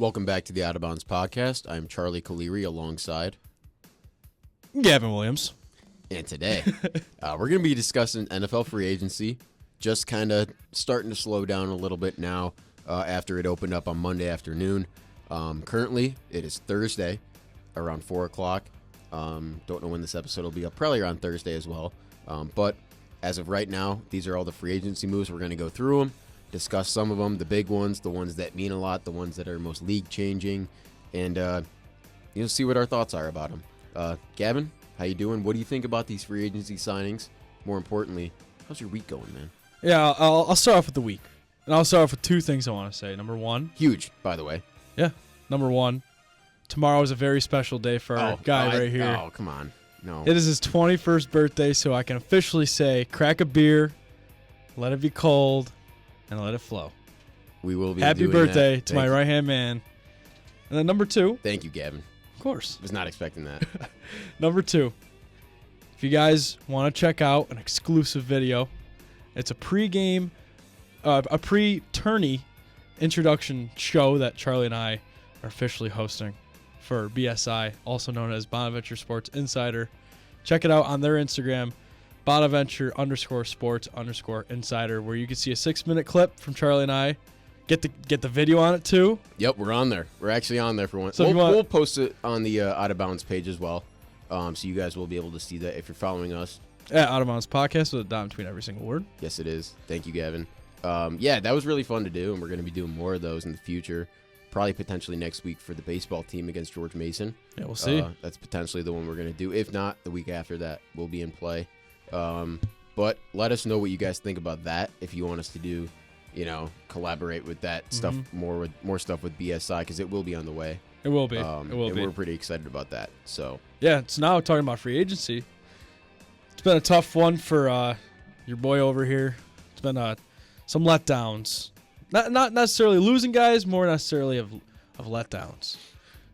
Welcome back to the Out of Bounds podcast. I'm Charlie Kaliri alongside Gavin Williams. And today, we're going to be discussing NFL free agency, just kind of starting to slow down a little bit now after it opened up on Monday afternoon. Currently, it is Thursday around 4 o'clock. Don't know when this episode will be up, probably around Thursday as well. But as of right now, these are all the free agency moves. We're going to go through them, discuss some of them, the big ones, the ones that mean a lot, the ones that are most league-changing, and see what our thoughts are about them. Gavin? How you doing? What do you think about these free agency signings? More importantly, how's your week going, man? Yeah, I'll start off with the week. And I'll start off with two things I want to say. Number one. Huge, by the way. Yeah. Number one. Tomorrow is a very special day for our guy right here. Oh, come on. No. It is his 21st birthday, so I can officially say crack a beer, let it be cold, and let it flow. We will be Happy doing birthday that. to my right-hand man. And then number two. Thank you, Gavin. Of course. Was not expecting that. Number two, if you guys want to check out an exclusive video, it's a pre-game, a pre-tourney introduction show that Charlie and I are officially hosting for BSI, also known as Bonaventure Sports Insider. Check it out on their Instagram, Bonaventure_sports_insider, where you can see a 6-minute clip from Charlie and I. Get the video on it too. Yep, we're on there. We're actually on there for one. So we'll post it on the Out of Bounds page as well, so you guys will be able to see that if you're following us. At Out of Bounds Podcast with a dot between every single word. Yes, it is. Thank you, Gavin. Yeah, that was really fun to do, and we're going to be doing more of those in the future. Probably potentially next week for the baseball team against George Mason. Yeah, we'll see. That's potentially the one we're going to do. If not, the week after that will be in play. But let us know what you guys think about that. If you want us to do, collaborate with that stuff more stuff with BSI, because it will be on the way. It will be. We're pretty excited about that. So yeah, it's now talking about free agency. It's been a tough one for your boy over here. It's been some letdowns. Not necessarily losing guys, more necessarily of letdowns.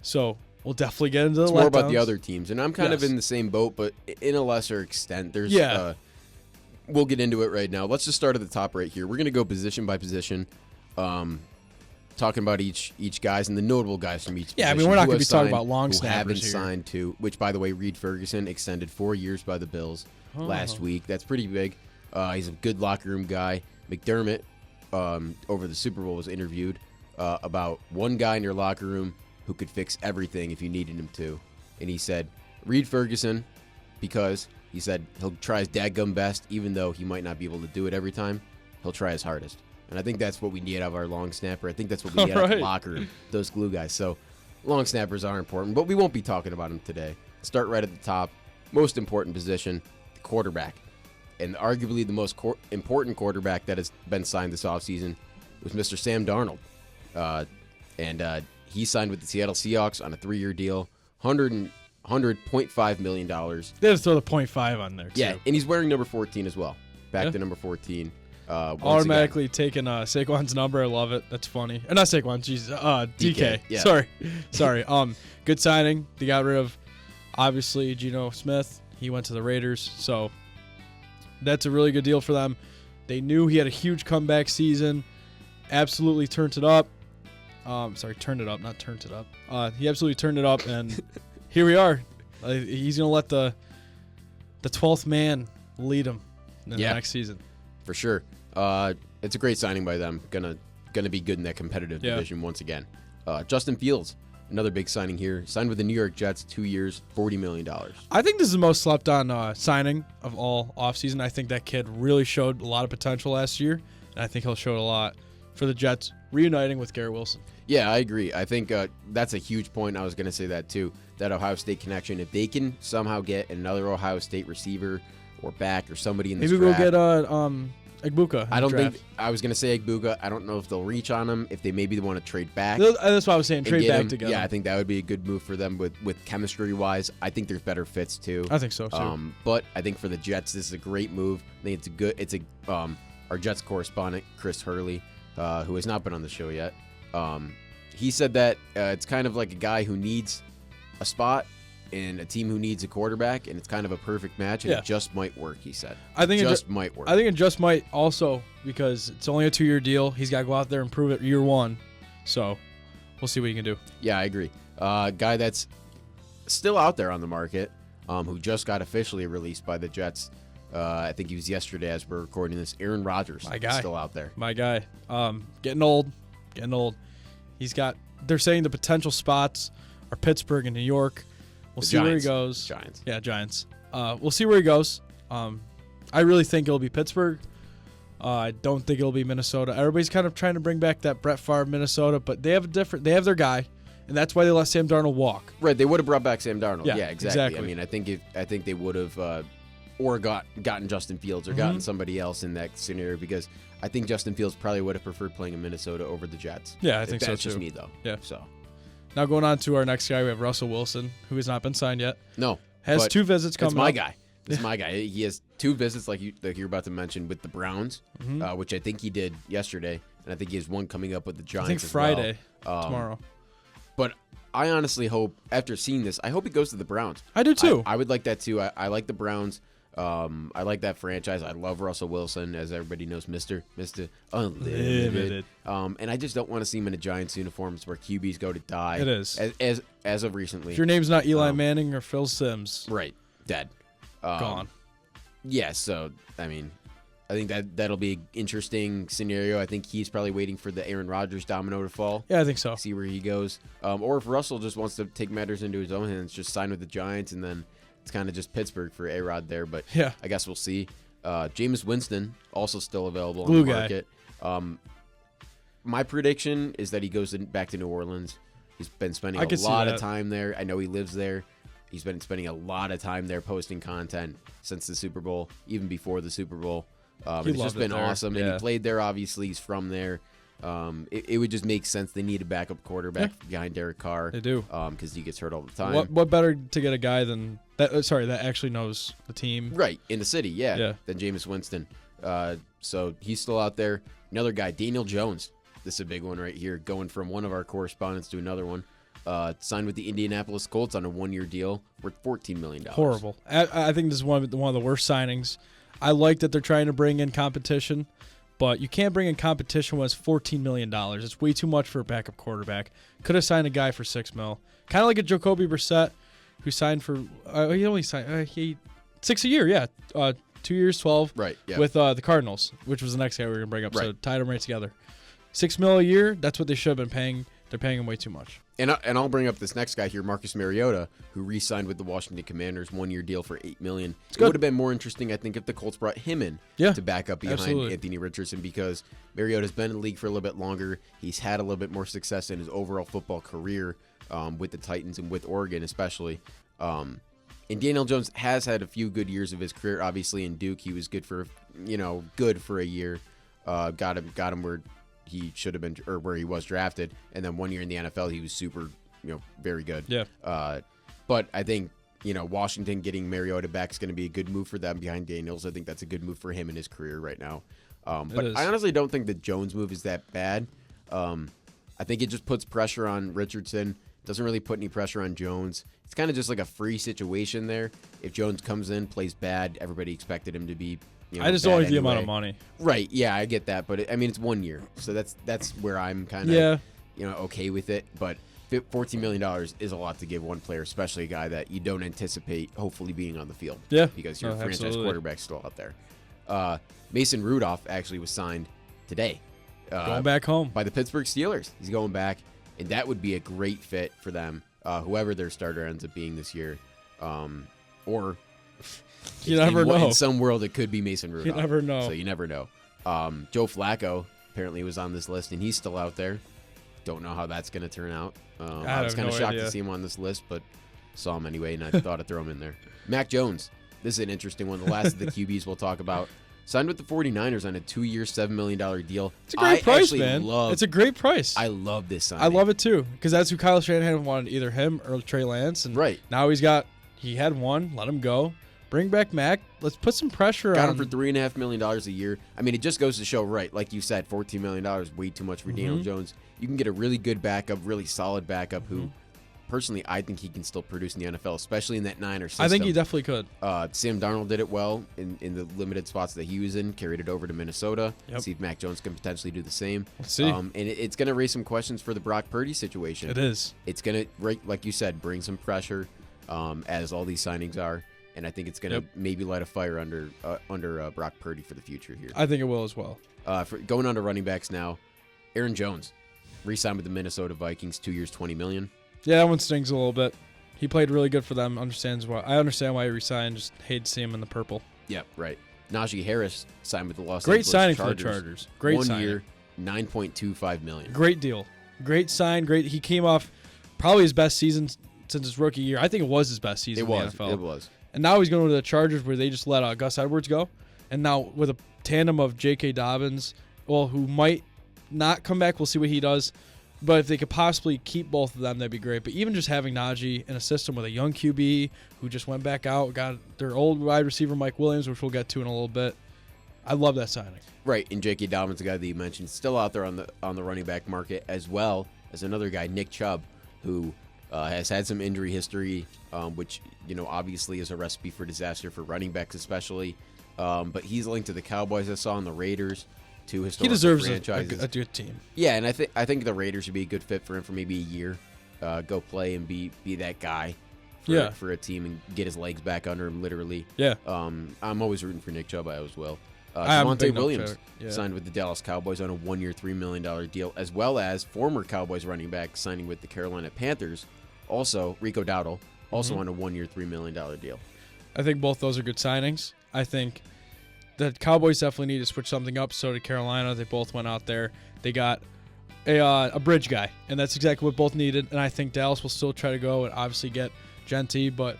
So we'll definitely get into the letdowns. It's more about the other teams, and I'm kind of in the same boat, but in a lesser extent. There's we'll get into it right now. Let's just start at the top right here. We're going to go position by position, talking about each guys and the notable guys from each position. Yeah, I mean, we're not going to be talking about long snappers haven't here. Signed to, which, by the way, Reed Ferguson extended 4 years by the Bills last week. That's pretty big. He's a good locker room guy. McDermott, over the Super Bowl, was interviewed about one guy in your locker room who could fix everything if you needed him to. And he said, Reed Ferguson, because he said he'll try his dadgum best, even though he might not be able to do it every time. He'll try his hardest. And I think that's what we need out of our long snapper. I think that's what we need out of the locker room, those glue guys. So long snappers are important, but we won't be talking about them today. Start right at the top. Most important position, the quarterback. And arguably the most important quarterback that has been signed this offseason was Mr. Sam Darnold. And he signed with the Seattle Seahawks on a 3-year deal, $100.5 million. They just throw the 0.5 on there, too. Yeah, and he's wearing number 14 as well. Back to number 14. Automatically taking Saquon's number. I love it. That's funny. Not Saquon. Jeez. DK. Yeah. Sorry. Good signing. They got rid of, obviously, Geno Smith. He went to the Raiders. So that's a really good deal for them. They knew he had a huge comeback season. Absolutely turned it up. Turned it up, not turned it up. He absolutely turned it up, and here we are. He's going to let the 12th man lead him in the next season. For sure. It's a great signing by them. Gonna be good in that competitive division once again. Justin Fields, another big signing here. Signed with the New York Jets, 2 years, $40 million. I think this is the most slept on signing of all offseason. I think that kid really showed a lot of potential last year, and I think he'll show a lot for the Jets, reuniting with Garrett Wilson. Yeah, I agree. I think that's a huge point. I was going to say that too, that Ohio State connection. If they can somehow get another Ohio State receiver or back or somebody in this draft. Maybe we'll get Egbuka. I don't think – I was going to say Egbuka. I don't know if they'll reach on him, if they maybe want to trade back. That's what I was saying, trade back together. Yeah, I think that would be a good move for them with chemistry-wise. I think there's better fits too. I think so too. But I think for the Jets, this is a great move. I think our Jets correspondent, Chris Hurley, who has not been on the show yet, he said that it's kind of like a guy who needs a spot in a team who needs a quarterback, and it's kind of a perfect match, and it just might work, he said. I think it just might work. I think it just might also because it's only a 2-year deal. He's got to go out there and prove it year one. So we'll see what he can do. Yeah, I agree. Guy that's still out there on the market, who just got officially released by the Jets. I think he was yesterday as we're recording this. Aaron Rodgers. My guy. Still out there. My guy. Getting old. They're saying the potential spots are Pittsburgh and New York. We'll see where he goes. Giants. Yeah, Giants. We'll see where he goes. I really think it'll be Pittsburgh. I don't think it'll be Minnesota. Everybody's kind of trying to bring back that Brett Favre Minnesota, but they have their guy, and that's why they let Sam Darnold walk. Right, they would have brought back Sam Darnold. Yeah, Yeah, exactly. exactly. I mean, I think they would have or gotten Justin Fields or gotten somebody else in that scenario, because I think Justin Fields probably would have preferred playing in Minnesota over the Jets. Yeah, I think so That's just too. me though. Yeah. So Now going on to our next guy, we have Russell Wilson, who has not been signed yet. no, Has but 2 visits coming That's my up. guy. This is my guy. He has 2 visits, like you're about to mention, with the Browns, which I think he did yesterday, and I think he has one coming up with the Giants. I think as Friday, well. tomorrow. But I honestly hope, after seeing this, I hope he goes to the Browns. I do too. I would like that too. I like the Browns. I like that franchise. I love Russell Wilson, as everybody knows, Mr. Unlimited. And I just don't want to see him in a Giants uniform. It's where QBs go to die. It is. As of recently. If your name's not Eli Manning or Phil Simms, Right. Dead. gone. Yeah, so, I mean, I think that'll be an interesting scenario. I think he's probably waiting for the Aaron Rodgers domino to fall. Yeah, I think so. See where he goes. Or if Russell just wants to take matters into his own hands, just sign with the Giants, and then it's kind of just Pittsburgh for A-Rod there. But Yeah. I guess we'll see. Jameis Winston, also still available Glue on the guy. market. My prediction is that he goes back to New Orleans. He's been spending I a could see lot of that. time there. I know he lives there. He's been spending a lot of time there posting content since the Super Bowl, even before the Super Bowl. And it's loved just it been there. awesome. And Yeah. he played there, obviously. He's from there. It would just make sense. They need a backup quarterback behind Derek Carr. They do. Because he gets hurt all the time. What better to get a guy than that? That actually knows the team. Right, in the city, Yeah. than Jameis Winston. So he's still out there. Another guy, Daniel Jones. This is a big one right here, going from one of our correspondents to another one. Signed with the Indianapolis Colts on a 1-year deal worth $14 million. Horrible. I think this is one of the worst signings. I like that they're trying to bring in competition, but you can't bring in competition when it's $14 million. It's way too much for a backup quarterback. Could have signed a guy for $6 million. Kind of like a Jacoby Brissett, who signed for he only signed $6 a year. Yeah, 2 years, 12. Right, yeah. With the Cardinals, which was the next guy we were gonna bring up. So Right. tied them right together. $6 million a year. That's what they should have been paying. They're paying him way too much. And I'll bring up this next guy here, Marcus Mariota, who re-signed with the Washington Commanders, 1-year deal for $8 million. It good. would have been more interesting, I think, if the Colts brought him in to back up behind absolutely. Anthony Richardson, because Mariota's been in the league for a little bit longer. He's had a little bit more success in his overall football career with the Titans and with Oregon, especially. And Daniel Jones has had a few good years of his career. Obviously, in Duke, he was good for a year. Got him where he should have been, or where he was drafted, and then 1 year in the NFL, he was super, very good. Yeah. But I think Washington getting Mariota back is going to be a good move for them behind Daniels. I think that's a good move for him in his career right now. But is. I honestly don't think the Jones move is that bad. I think it just puts pressure on Richardson. Doesn't really put any pressure on Jones. It's kind of just like a free situation there. If Jones comes in, plays bad, everybody expected him to be. I just don't like bad the amount anyway. of money. Right? Yeah, I get that, but it's 1 year, so that's where I'm kind of okay with it. But $14 million is a lot to give one player, especially a guy that you don't anticipate hopefully being on the field. Yeah. because your Oh, franchise absolutely. quarterback's still out there. Mason Rudolph actually was signed today. Going back home. By the Pittsburgh Steelers. He's going back, and that would be a great fit for them, whoever their starter ends up being this year. Or You never know. In some world, it could be Mason Rudolph. You never know. So you never know. Joe Flacco apparently was on this list, and he's still out there. Don't know how that's going to turn out. I was have kind of no shocked idea. to see him on this list, but saw him anyway, and I thought I'd throw him in there. Mac Jones. This is an interesting one. The last of the QBs we'll talk about. Signed with the 49ers on a 2-year, $7 million deal. It's a great price, actually man. It's a great price. I love this signing. I love it too, because that's who Kyle Shanahan wanted, either him or Trey Lance. And Right. now he had one, let him go. Bring back Mac. Let's put some pressure Got on him for $3.5 million a year. I mean, it just goes to show, right? Like you said, $14 million, way too much for Daniel Jones. You can get a really good backup, really solid backup who personally, I think he can still produce in the NFL, especially in that Niner system. I think he definitely could. Sam Darnold did it well in the limited spots that he was in, carried it over to Minnesota. Yep. See if Mac Jones can potentially do the same. Let's see. And it's going to raise some questions for the Brock Purdy situation. It is. It's going to, like you said, bring some pressure, as all these signings are. And I think it's going to maybe light a fire under Brock Purdy for the future here. I think it will as well. Going on to running backs now, Aaron Jones re-signed with the Minnesota Vikings, 2 years, $20 million. Yeah, that one stings a little bit. He played really good for them. I understand why he resigned. Just hate to see him in the purple. Yeah, right. Najee Harris signed with the Los Great Angeles signing Chargers. for the Chargers. Great 1 signing. year, $9.25 million. Great deal. Great sign. Great. He came off probably his best season since his rookie year. I think it was his best season in the NFL. It was. And now he's going to the Chargers where they just let Gus Edwards go. And now with a tandem of J.K. Dobbins, who might not come back. We'll see what he does. But if they could possibly keep both of them, that'd be great. But even just having Najee in a system with a young QB who just went back out, got their old wide receiver Mike Williams, which we'll get to in a little bit. I love that signing. Right, and J.K. Dobbins, the guy that you mentioned, still out there on the running back market, as well as another guy, Nick Chubb, who has had some injury history, which obviously is a recipe for disaster for running backs, especially. But he's linked to the Cowboys. I saw on the Raiders. Two historical he deserves franchises. a good team. Yeah, and I think the Raiders would be a good fit for him for maybe a year. Go play and be that guy for a team and get his legs back under him, literally. Yeah. I'm always rooting for Nick Chubb as well. I'm Javonte big enough Williams to- signed with the Dallas Cowboys on a 1 year, $3 million deal, as well as former Cowboys running back signing with the Carolina Panthers. Also, Rico Dowdle, also on a 1 year, $3 million deal. I think both those are good signings. I think the Cowboys definitely need to switch something up. So did Carolina. They both went out there. They got a bridge guy, and that's exactly what both needed. And I think Dallas will still try to go and obviously get Genty, but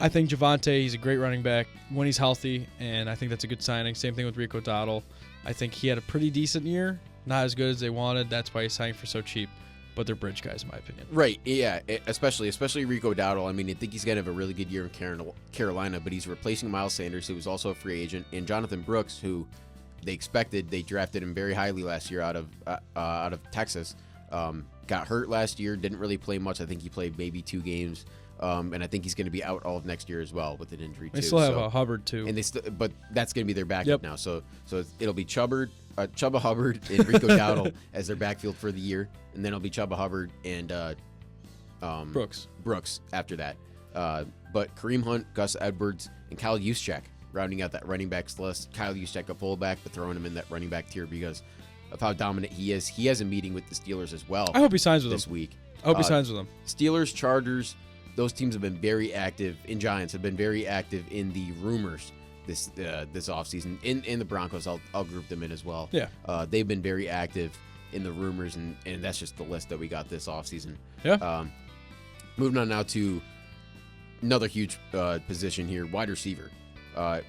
I think Javonte, he's a great running back when he's healthy, and I think that's a good signing. Same thing with Rico Dowdle. I think he had a pretty decent year, not as good as they wanted. That's why he's signing for so cheap. But they're bridge guys, in my opinion. Right, yeah, especially Rico Dowdle. I mean, I think he's going to have a really good year in Carolina, but he's replacing Miles Sanders, who was also a free agent, and Jonathan Brooks, who they drafted him very highly last year out of Texas. Got hurt last year, didn't really play much. I think he played maybe 2 games, and I think he's going to be out all of next year as well with an injury too. They still have Hubbard too, and but that's going to be their backup now. So it'll be Chuba Hubbard and Rico Dowdle as their backfield for the year, and then it'll be Chuba Hubbard and Brooks after that. But Kareem Hunt, Gus Edwards, and Kyle Juszczyk rounding out that running backs list. Kyle Juszczyk a fullback, but throwing him in that running back tier because of how dominant he is. He has a meeting with the Steelers as well. I hope he signs with this them. week. I hope he signs with them. Steelers, Chargers, those teams have been very active, and Giants have been very active in the rumors this offseason. In the Broncos, I'll group them in as well. Yeah. They've been very active in the rumors, and that's just the list that we got this offseason. Yeah. Moving on now to another huge position here, wide receiver.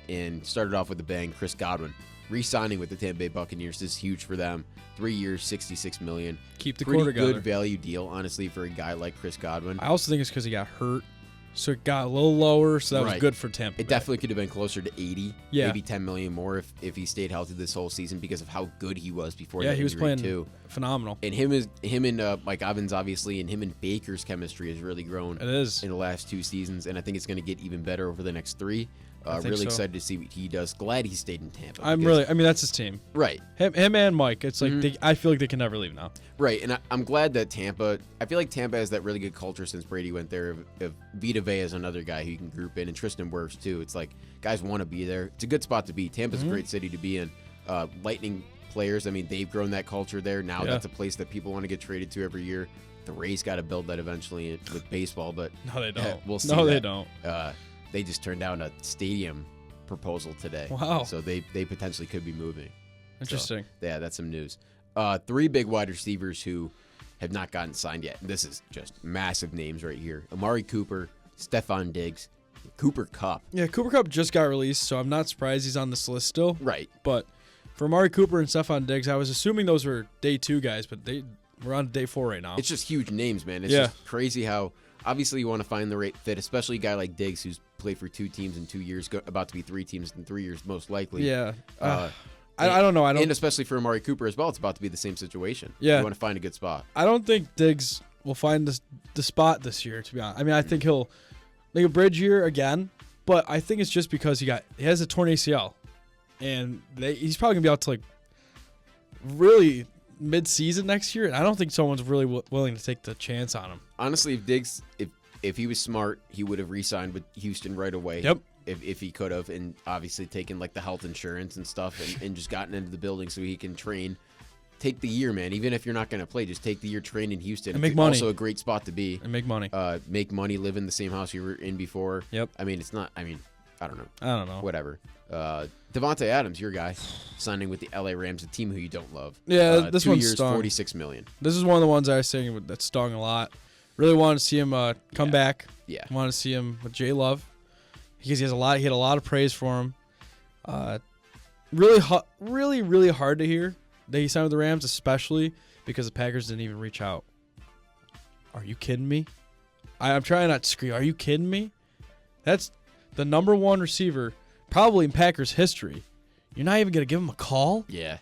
And started off with a bang, Chris Godwin. Re-signing with the Tampa Bay Buccaneers is huge for them. 3 years, $66 million. Keep the Pretty core together. good value deal, honestly, for a guy like Chris Godwin. I also think it's because he got hurt, so it got a little lower, so that was good for Tampa It Bay. definitely could have been closer to 80, Yeah. maybe 10 million more if he stayed healthy this whole season because of how good he was before. Yeah, that he was injury playing too. phenomenal. And him and Mike Evans, obviously, and him and Baker's chemistry has really grown. It is. In the last 2 seasons, and I think it's going to get even better over the next 3. think Really so. excited to see what he does. Glad he stayed in Tampa. That's his team. Right. Him and Mike. It's like I feel like they can never leave now. Right, and I'm glad that I feel like Tampa has that really good culture since Brady went there. Of Vita Vea is another guy who you can group in, and Tristan Wirfs too. It's like guys want to be there. It's a good spot to be. Tampa's a great city to be in. Lightning players, I mean, they've grown that culture there. Now that's a place that people want to get traded to every year. The Rays got to build that eventually with baseball, but No, they don't. we'll see. They don't. They just turned down a stadium proposal today. Wow. So they potentially could be moving. Interesting. So, yeah, that's some news. 3 big wide receivers who have not gotten signed yet. This is just massive names right here. Amari Cooper, Stephon Diggs, Cooper Kupp. Yeah, Cooper Kupp just got released, so I'm not surprised he's on this list still. Right. But for Amari Cooper and Stephon Diggs, I was assuming those were day 2 guys, but we're on day 4 right now. It's just huge names, man. It's just crazy how obviously you want to find the right fit, especially a guy like Diggs who's played for 2 teams in 2 years, about to be 3 teams in 3 years most likely. Yeah. I don't know. And especially for Amari Cooper as well, it's about to be the same situation. Yeah. You want to find a good spot. I don't think Diggs will find the spot this year. To be honest, I mean, I think he'll make a bridge year again, but I think it's just because he has a torn ACL, and he's probably gonna be out to like really mid-season next year, and I don't think someone's really willing to take the chance on him. Honestly, if Diggs, if he was smart, he would have re-signed with Houston right away. Yep. If he could have, and obviously taken like the health insurance and stuff, and just gotten into the building so he can train. Take the year, man. Even if you're not going to play, just take the year, train in Houston. And make it's money. Also a great spot to be. And make money. Make money, live in the same house you were in before. Yep. I mean, it's not, I don't know. I don't know. Whatever. Devontae Adams, your guy, signing with the LA Rams, a team who you don't love. Yeah, this 2 one years, stung. $46 million. This is one of the ones I was saying that stung a lot. Really wanted to see him come back. Yeah. Wanted to see him with J Love because he had a lot of praise for him. Really hard to hear that he signed with the Rams, especially because the Packers didn't even reach out. Are you kidding me? I'm trying not to scream. Are you kidding me? That's the number one receiver probably in Packers history. You're not even going to give him a call? Yeah.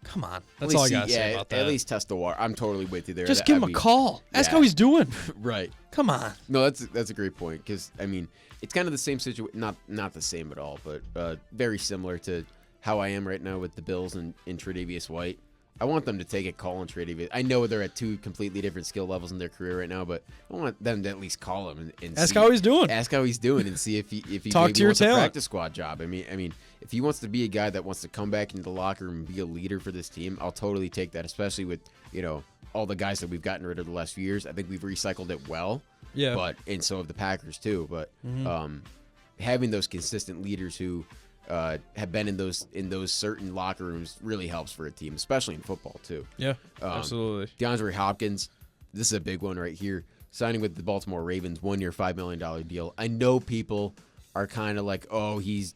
Come on. That's all I got to say about that. At least test the water. I'm totally with you there. Just give him a call. Ask how he's doing. Right. Come on. No, that's a great point because, I mean, it's kind of the same situation. Not the same at all, but very similar to how I am right now with the Bills and Tre'Davious White. I want them to take a call on Tre'Davious. I know they're at two completely different skill levels in their career right now, but I want them to at least call him and Ask see, how he's doing. Ask how he's doing and see if he Talk maybe to your wants talent. a practice squad job. I mean, if he wants to be a guy that wants to come back into the locker room and be a leader for this team, I'll totally take that. Especially with all the guys that we've gotten rid of the last few years. I think we've recycled it well. Yeah. And so have the Packers too. But having those consistent leaders who have been in those certain locker rooms really helps for a team, especially in football too. Yeah, absolutely. DeAndre Hopkins, this is a big one right here. Signing with the Baltimore Ravens, 1 year, $5 million deal. I know people are kind of like, oh, he's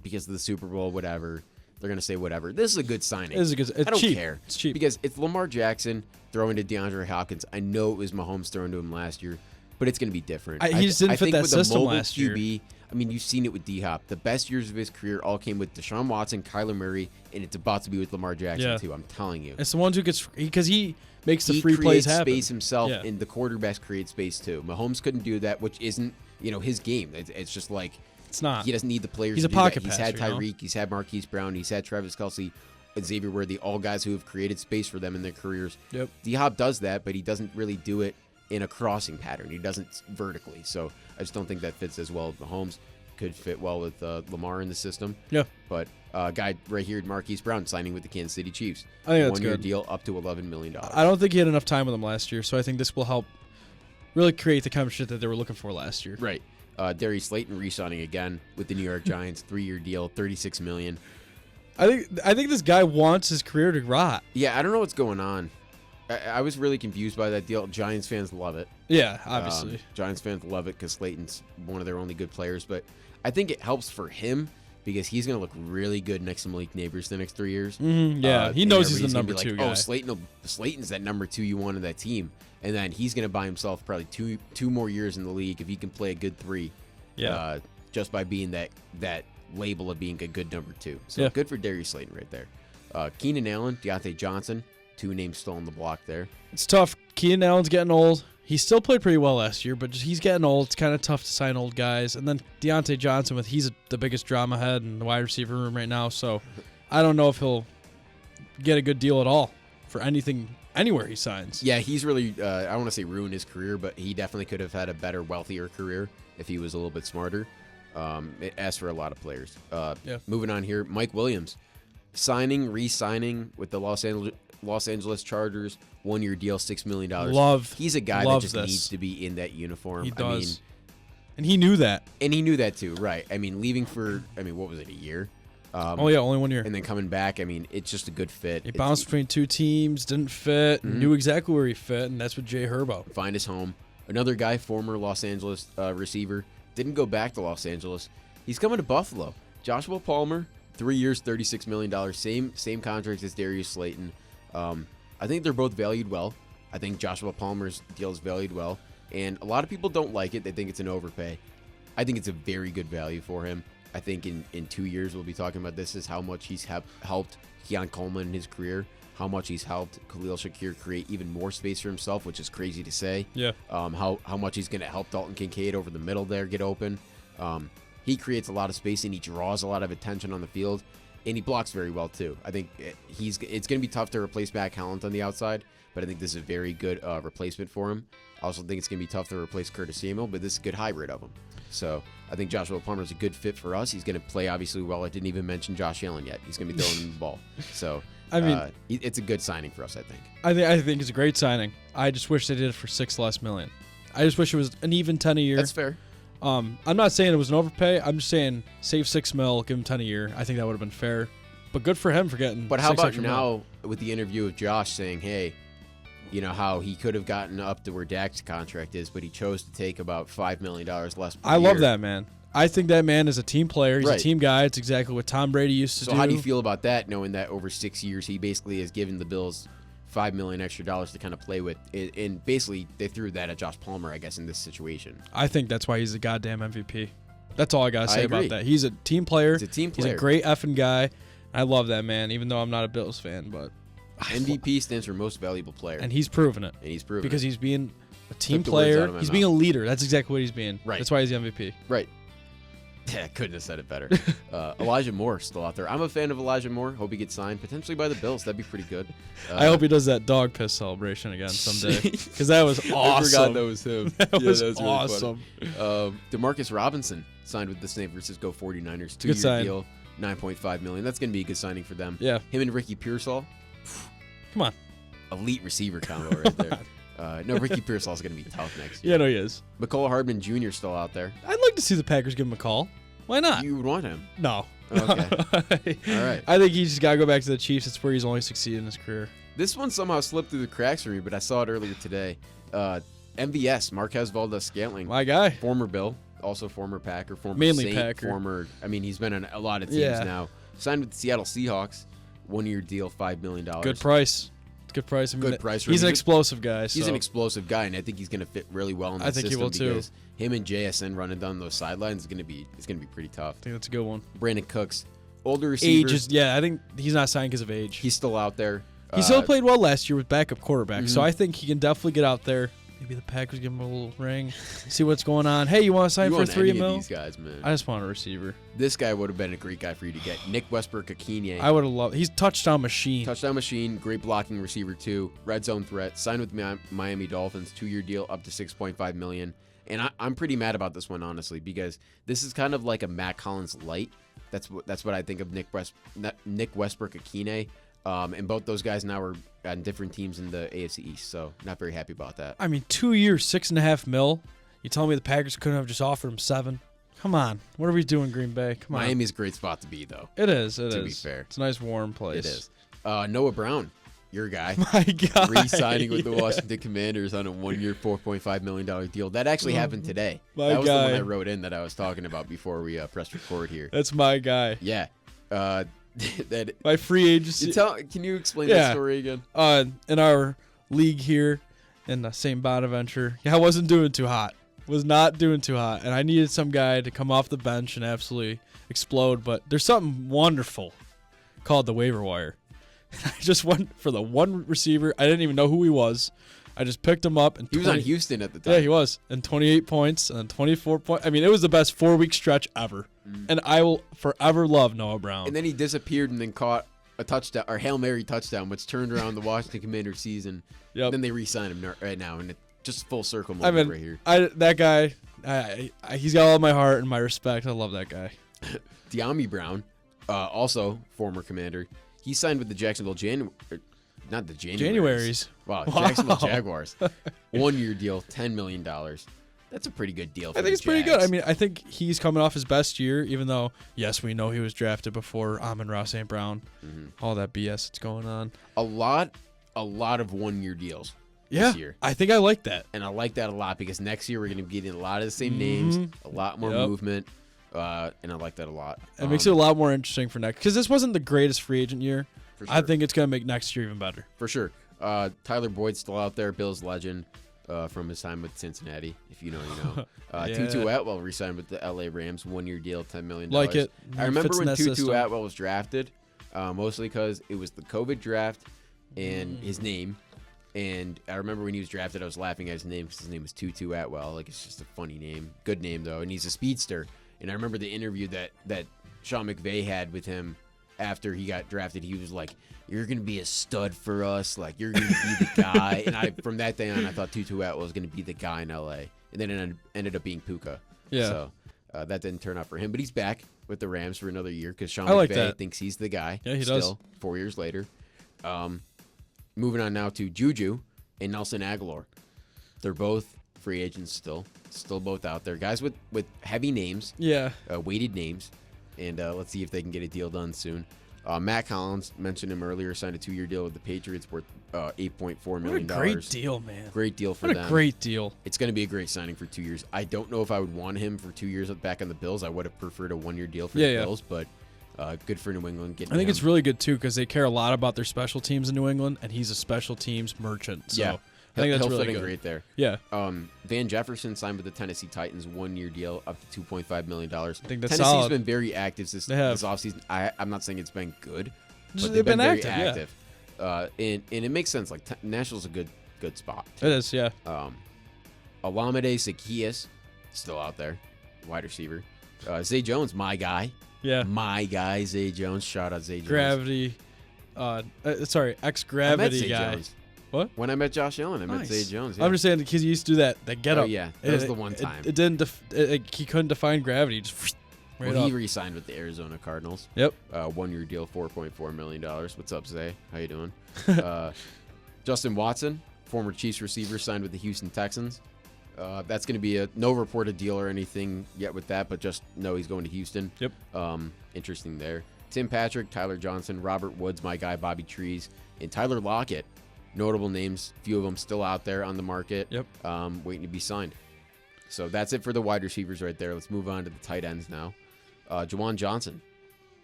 because of the Super Bowl, whatever. They're gonna say whatever. This is a good signing. It's I don't cheap. care. It's cheap because it's Lamar Jackson throwing to DeAndre Hopkins. I know it was Mahomes throwing to him last year, but it's gonna be different. He just didn't fit think that with system the mobile last year. QB, I mean, you've seen it with D-Hop. The best years of his career all came with Deshaun Watson, Kyler Murray, and it's about to be with Lamar Jackson too. I'm telling you. It's the ones who gets because he makes the He free plays creates happen. space himself, and the quarterbacks create space too. Mahomes couldn't do that, which isn't his game. It's just like it's not. He doesn't need the players. He's to a do pocket that. He's passer, had Tyreek. He's had Marquise Brown. He's had Travis Kelce, and Xavier Worthy. All guys who have created space for them in their careers. Yep. D-Hop does that, but he doesn't really do it in a crossing pattern. He doesn't vertically. So I just don't think that fits as well with Mahomes. Could fit well with Lamar in the system. Yeah. But guy right here, Marquise Brown, signing with the Kansas City Chiefs. I think that's 1 year good. deal up to $11 million. I don't think he had enough time with him last year, so I think this will help really create the chemistry that they were looking for last year. Right. Darius Slayton re-signing again with the New York Giants, 3-year deal, $36 million. I think this guy wants his career to rot. Yeah, I don't know what's going on. I was really confused by that deal. Giants fans love it. Yeah, obviously. Giants fans love it because Slayton's one of their only good players. But I think it helps for him because he's going to look really good next to Malik Neighbors the next 3 years. Yeah, he knows he's the number gonna be two like, guy. Oh, Slayton's that number two you want in that team. And then he's going to buy himself probably two more years in the league if he can play a good 3. Yeah. Just by being that label of being a good number 2. So good for Darius Slayton right there. Keenan Allen, Deontay Johnson, 2 names still on the block there. It's tough. Keenan Allen's getting old. He still played pretty well last year, but he's getting old. It's kind of tough to sign old guys. And then Deontay Johnson, he's the biggest drama head in the wide receiver room right now. So I don't know if he'll get a good deal at all for anything anywhere he signs. Yeah, he's really, I don't want to say ruined his career, but he definitely could have had a better, wealthier career if he was a little bit smarter. As for a lot of players. Moving on here, Mike Williams re-signing with the Los Angeles Chargers, 1 year deal, $6 million. He's a guy that just needs to be in that uniform. He does. And he knew that. And he knew that too, right? I mean, leaving for, what was it, a year? Only 1 year. And then coming back, it's just a good fit. He bounced between 2 teams, didn't fit, knew exactly where he fit, and that's with Jay Herbo. Find his home. Another guy, former Los Angeles receiver, didn't go back to Los Angeles. He's coming to Buffalo. Joshua Palmer, 3 years, $36 million. Same contract as Darius Slayton. I think they're both valued well. I think Joshua Palmer's deal is valued well. And a lot of people don't like it. They think it's an overpay. I think it's a very good value for him. I think in 2 years we'll be talking about this is how much he's helped Keon Coleman in his career, how much he's helped Khalil Shakir create even more space for himself, which is crazy to say. Yeah. How much he's going to help Dalton Kincaid over the middle there get open. He creates a lot of space and he draws a lot of attention on the field, and he blocks very well too. I think it's going to be tough to replace Matt Collins on the outside, but I think this is a very good replacement for him. I also think it's going to be tough to replace Curtis Samuel, but this is a good hybrid of him. So I think Joshua Palmer is a good fit for us. He's going to play obviously well. I didn't even mention Josh Allen yet. He's going to be throwing him the ball. So I mean, it's a good signing for us, I think. I think it's a great signing. I just wish they did it for $6 million less. I just wish it was an even 10 a year. That's fair. I'm not saying it was an overpay. I'm just saying save $6 million, give him 10 a year. I think that would have been fair. But good for him for getting. But how about $6 now with the interview of Josh saying, hey, you know how he could have gotten up to where Dak's contract is, but he chose to take about $5 million less per I year. love that, man. I think that man is a team player. He's Right. a team guy. It's exactly what Tom Brady used to do. So how do you feel about that, knowing that over 6 years he basically has given the Bills $5 million extra to kind of play with, and basically they threw that at Josh Palmer, I guess, in this situation. I think that's why he's a goddamn MVP. That's all I gotta say agree. about that. He's a team player. He's a team player. He's a great effing guy. I love that man, even though I'm not a Bills fan, but MVP stands for most valuable player, and he's proven it and he's proven because it. he's being a team Took the words out player. of my He's mouth. being a leader. That's exactly what he's being. Right. That's why he's the MVP. Right. Yeah, couldn't have said it better. Elijah Moore still out there. I'm a fan of Elijah Moore. Hope he gets signed potentially by the Bills. That'd be pretty good. I hope he does that dog piss celebration again someday because that was awesome. I forgot that was him. That was really awesome. funny. Demarcus Robinson signed with the San Francisco 49ers. Good 2-year sign. deal, $9.5 million. That's going to be a good signing for them. Yeah. Him and Ricky Pearsall, Come on. elite receiver combo right there. No, Ricky Pearsall is going to be tough next year. Yeah, no, he is. McCall Hardman Jr. still out there. I'd like to see the Packers give him a call. Why not? You would want him. No. Okay. All right. I think he's just got to go back to the Chiefs. It's where he's only succeeded in his career. This one somehow slipped through the cracks for me, but I saw it earlier today. MVS, Marquez Valdez-Scantling, My guy. former Bill, also former Packer, former Mainly Saint, Packer. he's been on a lot of teams Yeah. now. Signed with the Seattle Seahawks, 1 year deal, $5 million. Good price. Good price. I mean, Good price for He's him. an explosive guy. He's so. an explosive guy, and I think he's going to fit really well in that I think he system will, too. because him and JSN running down those sidelines is going to be pretty tough. I think that's a good one. Brandon Cooks, older receiver. Age is, yeah, I think he's not signed because of age. He's still out there. He still played well last year with backup quarterback, so Mhm. I think he can definitely get out there. Maybe the Packers give him a little ring, see what's going on. Hey, you want to sign You for want $3 any of million? these guys, man. I just want a receiver. This guy would have been a great guy for you to get. Nick Westbrook-Akine. I would have loved. He's touchdown machine. Touchdown machine, great blocking receiver too. Red zone threat. Signed with Miami Dolphins, 2 year deal, up to $6.5 million. And I'm pretty mad about this one, honestly, because this is kind of like a Matt Collins light. That's what I think of Nick Westbrook-Akine. And both those guys now are on different teams in the AFC East, so not very happy about that. I mean, 2 years, $6.5 million. You telling me the Packers couldn't have just offered him $7 million? Come on, what are we doing, Green Bay? Come on. Miami's a great spot to be, though. It is. It is. To be fair. It's a nice warm place. It is. Noah Brown, your guy. My God. Re-signing with the yeah. Washington Commanders on a 1 year, $4.5 million deal. That actually happened today. My That was the one guy. I wrote in that I was talking about before we pressed record here. That's my guy. Yeah. That. My free agency. Can you explain Yeah. that story again? In our league here in the St. Bonaventure, I wasn't doing too hot. Was not doing too hot, and I needed some guy to come off the bench and absolutely explode. But there's something wonderful called the waiver wire. I just went for the one receiver. I didn't even know who he was. I just picked him up, and He was on Houston at the time. Yeah, he was, and 28 points and 24 points. I mean, it was the best 4-week stretch ever, and I will forever love Noah Brown. And then he disappeared and then caught a touchdown or Hail Mary touchdown, which turned around the Washington Commanders season. Yep. Then they re-signed him right now, and it just full circle I moment mean, right here. that guy, he's got all my heart and my respect. I love that guy. De'Ami Brown, also former Commander, he signed with the Jacksonville not the Januaries. Wow, Jacksonville Jaguars. 1 year deal, $10 million. That's a pretty good deal for I think the it's pretty Jags. good. I mean, I think he's coming off his best year, even though, yes, we know he was drafted before Amon-Ra St. Brown. All that BS that's going on. a lot of 1 year deals Yeah, this year. I think I like that. And I like that a lot because next year we're going to be getting a lot of the same names, a lot more movement, and I like that a lot. It makes it a lot more interesting for next, because this wasn't the greatest free agent year. For sure. I think it's going to make next year even better. For sure. Tyler Boyd's still out there, Bills legend from his time with Cincinnati, if you know, you know. Yeah. Tutu Atwell re-signed with the LA Rams, 1 year deal, $10 million. Like it. I remember Fits in when that Tutu system. Atwell was drafted, mostly because it was the COVID draft. and his name. And I remember when he was drafted, I was laughing at his name because his name was Tutu Atwell. Like, it's just a funny name. Good name, though. And he's a speedster. And I remember the interview that Sean McVay had with him after he got drafted. He was like, "You're going to be a stud for us. Like, you're going to be the guy." And from that day on, I thought Tutu Atwell was going to be the guy in L.A. And then it ended up being Puka. Yeah. So that didn't turn out for him. But he's back with the Rams for another year because Sean I like McVay that. thinks he's the guy. Yeah, he still, does. 4 years later. Moving on now to Juju and Nelson Aguilar. They're both free agents still both out there. Guys with heavy names, Yeah. weighted names, and let's see if they can get a deal done soon. Matt Collins, mentioned him earlier, signed a 2-year deal with the Patriots worth $8.4 million. What a great deal, man. Great deal for What them. a great deal. It's going to be a great signing for 2 years. I don't know if I would want him for 2 years back on the Bills. I would have preferred a 1-year deal for the Bills, but good for New England getting I think him. it's really good, too, because they care a lot about their special teams in New England, and he's a special teams merchant. So Yeah. I think that's He'll really fit in good. great there. Yeah. Van Jefferson signed with the Tennessee Titans, 1-year deal up to $2.5 million. I think that's Tennessee's solid. been very active this They have. offseason. I'm not saying it's been good, Just but they've been very active, and it makes sense. Like Nashville's a good spot. It is, yeah. Olamide Zaccheaus, still out there, wide receiver. Zay Jones, my guy. Yeah. My guy, Zay Jones. Shout out Zay Jones. Gravity. Sorry, I met ex-gravity Zay guy. Jones. What? When I met Josh Allen, I met Nice. Zay Jones. Yeah. I'm just saying because he used to do that get Oh, up. yeah. That was the one time. It didn't. He couldn't define gravity. Just right Well, he up. re-signed with the Arizona Cardinals. Yep. 1-year deal, $4.4 million. What's up, Zay? How you doing? Justin Watson, former Chiefs receiver, signed with the Houston Texans. That's going to be no reported deal or anything yet with that, but just know he's going to Houston. Yep. Interesting there. Tim Patrick, Tyler Johnson, Robert Woods, my guy, Bobby Trees, and Tyler Lockett. Notable names, few of them still out there on the market. Yep. Waiting to be signed. So that's it for the wide receivers right there. Let's move on to the tight ends now. Juwan Johnson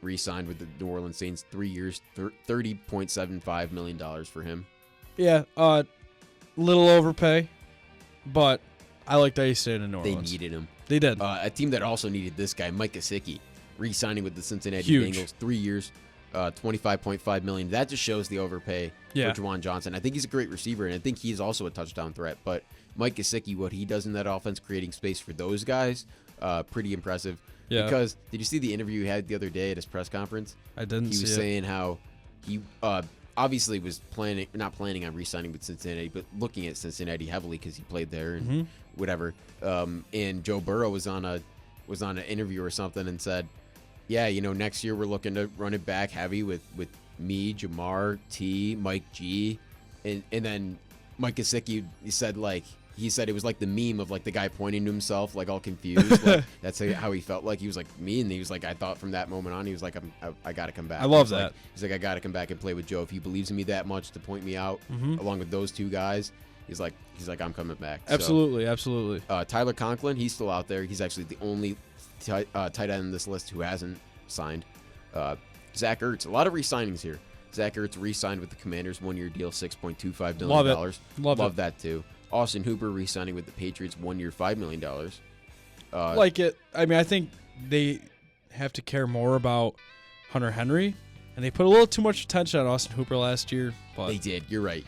re-signed with the New Orleans Saints, 3 years, $30.75 million for him. Yeah. Little overpay, but I like that he stayed in New They Orleans. needed him. They did. A team that also needed this guy, Mike Gesicki, re-signing with the Cincinnati Huge. Bengals, 3 years, $25.5 million. That just shows the overpay Yeah. for Juwan Johnson. I think he's a great receiver, and I think he's also a touchdown threat. But Mike Gesicki, what he does in that offense, creating space for those guys, pretty impressive. Yeah. Because did you see the interview he had the other day at his press conference? I didn't He see was it. saying how he obviously was not planning on re-signing with Cincinnati, but looking at Cincinnati heavily because he played there and whatever. And Joe Burrow was on an interview or something and said, "Yeah, next year we're looking to run it back heavy with me, Jamar, T, Mike G," and then Mike Gesicki he said it was like the meme of like the guy pointing to himself, like all confused. Like, that's how he felt like. He was like me, and he was like, I thought from that moment on, he was like, I got to come back. I love He's like- that. He's like, I got to come back and play with Joe. If he believes in me that much to point me out, Mm-hmm. along with those two guys, he's like, I'm coming back. So, Absolutely, absolutely. Tyler Conklin, he's still out there. He's actually the only tight end on this list who hasn't signed. Zach Ertz, a lot of re-signings here. Zach Ertz re-signed with the Commanders, 1-year deal, $6.25 million. Love it. Love it. that too. Austin Hooper re-signing with the Patriots, 1 year, $5 million. Like it. I mean, I think they have to care more about Hunter Henry, and they put a little too much attention on Austin Hooper last year. But They did. You're right.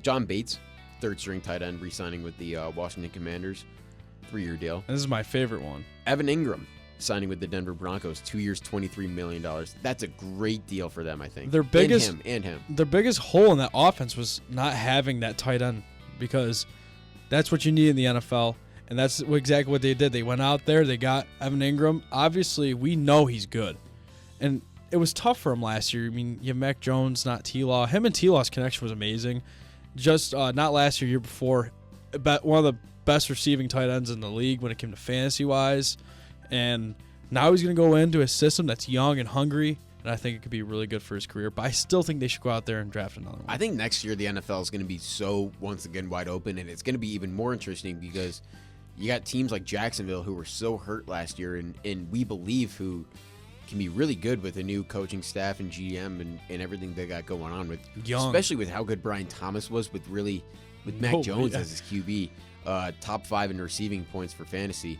John Bates, third-string tight end, re-signing with the Washington Commanders, 3-year deal. this is my favorite one. Evan Ingram signing with the Denver Broncos, 2 years, $23 million. That's a great deal for them, I think. Their biggest- and him. Their biggest hole in that offense was not having that tight end, because that's what you need in the NFL, and that's exactly what they did. They went out there, they got Evan Ingram. Obviously, we know he's good, and it was tough for him last year. I mean, you have Mac Jones, not T-Law. Him and T-Law's connection was amazing. Just not last year before, but one of the best receiving tight ends in the league when it came to fantasy-wise, and now he's going to go into a system that's young and hungry, and I think it could be really good for his career. But I still think they should go out there and draft another one. I think next year the NFL is going to be so, once again, wide open, and it's going to be even more interesting because you got teams like Jacksonville who were so hurt last year, and we believe who can be really good with a new coaching staff and GM and everything they got going on with, Young. especially with how good Brian Thomas was with Mac Oh, Jones yeah. as his QB, top 5 in receiving points for fantasy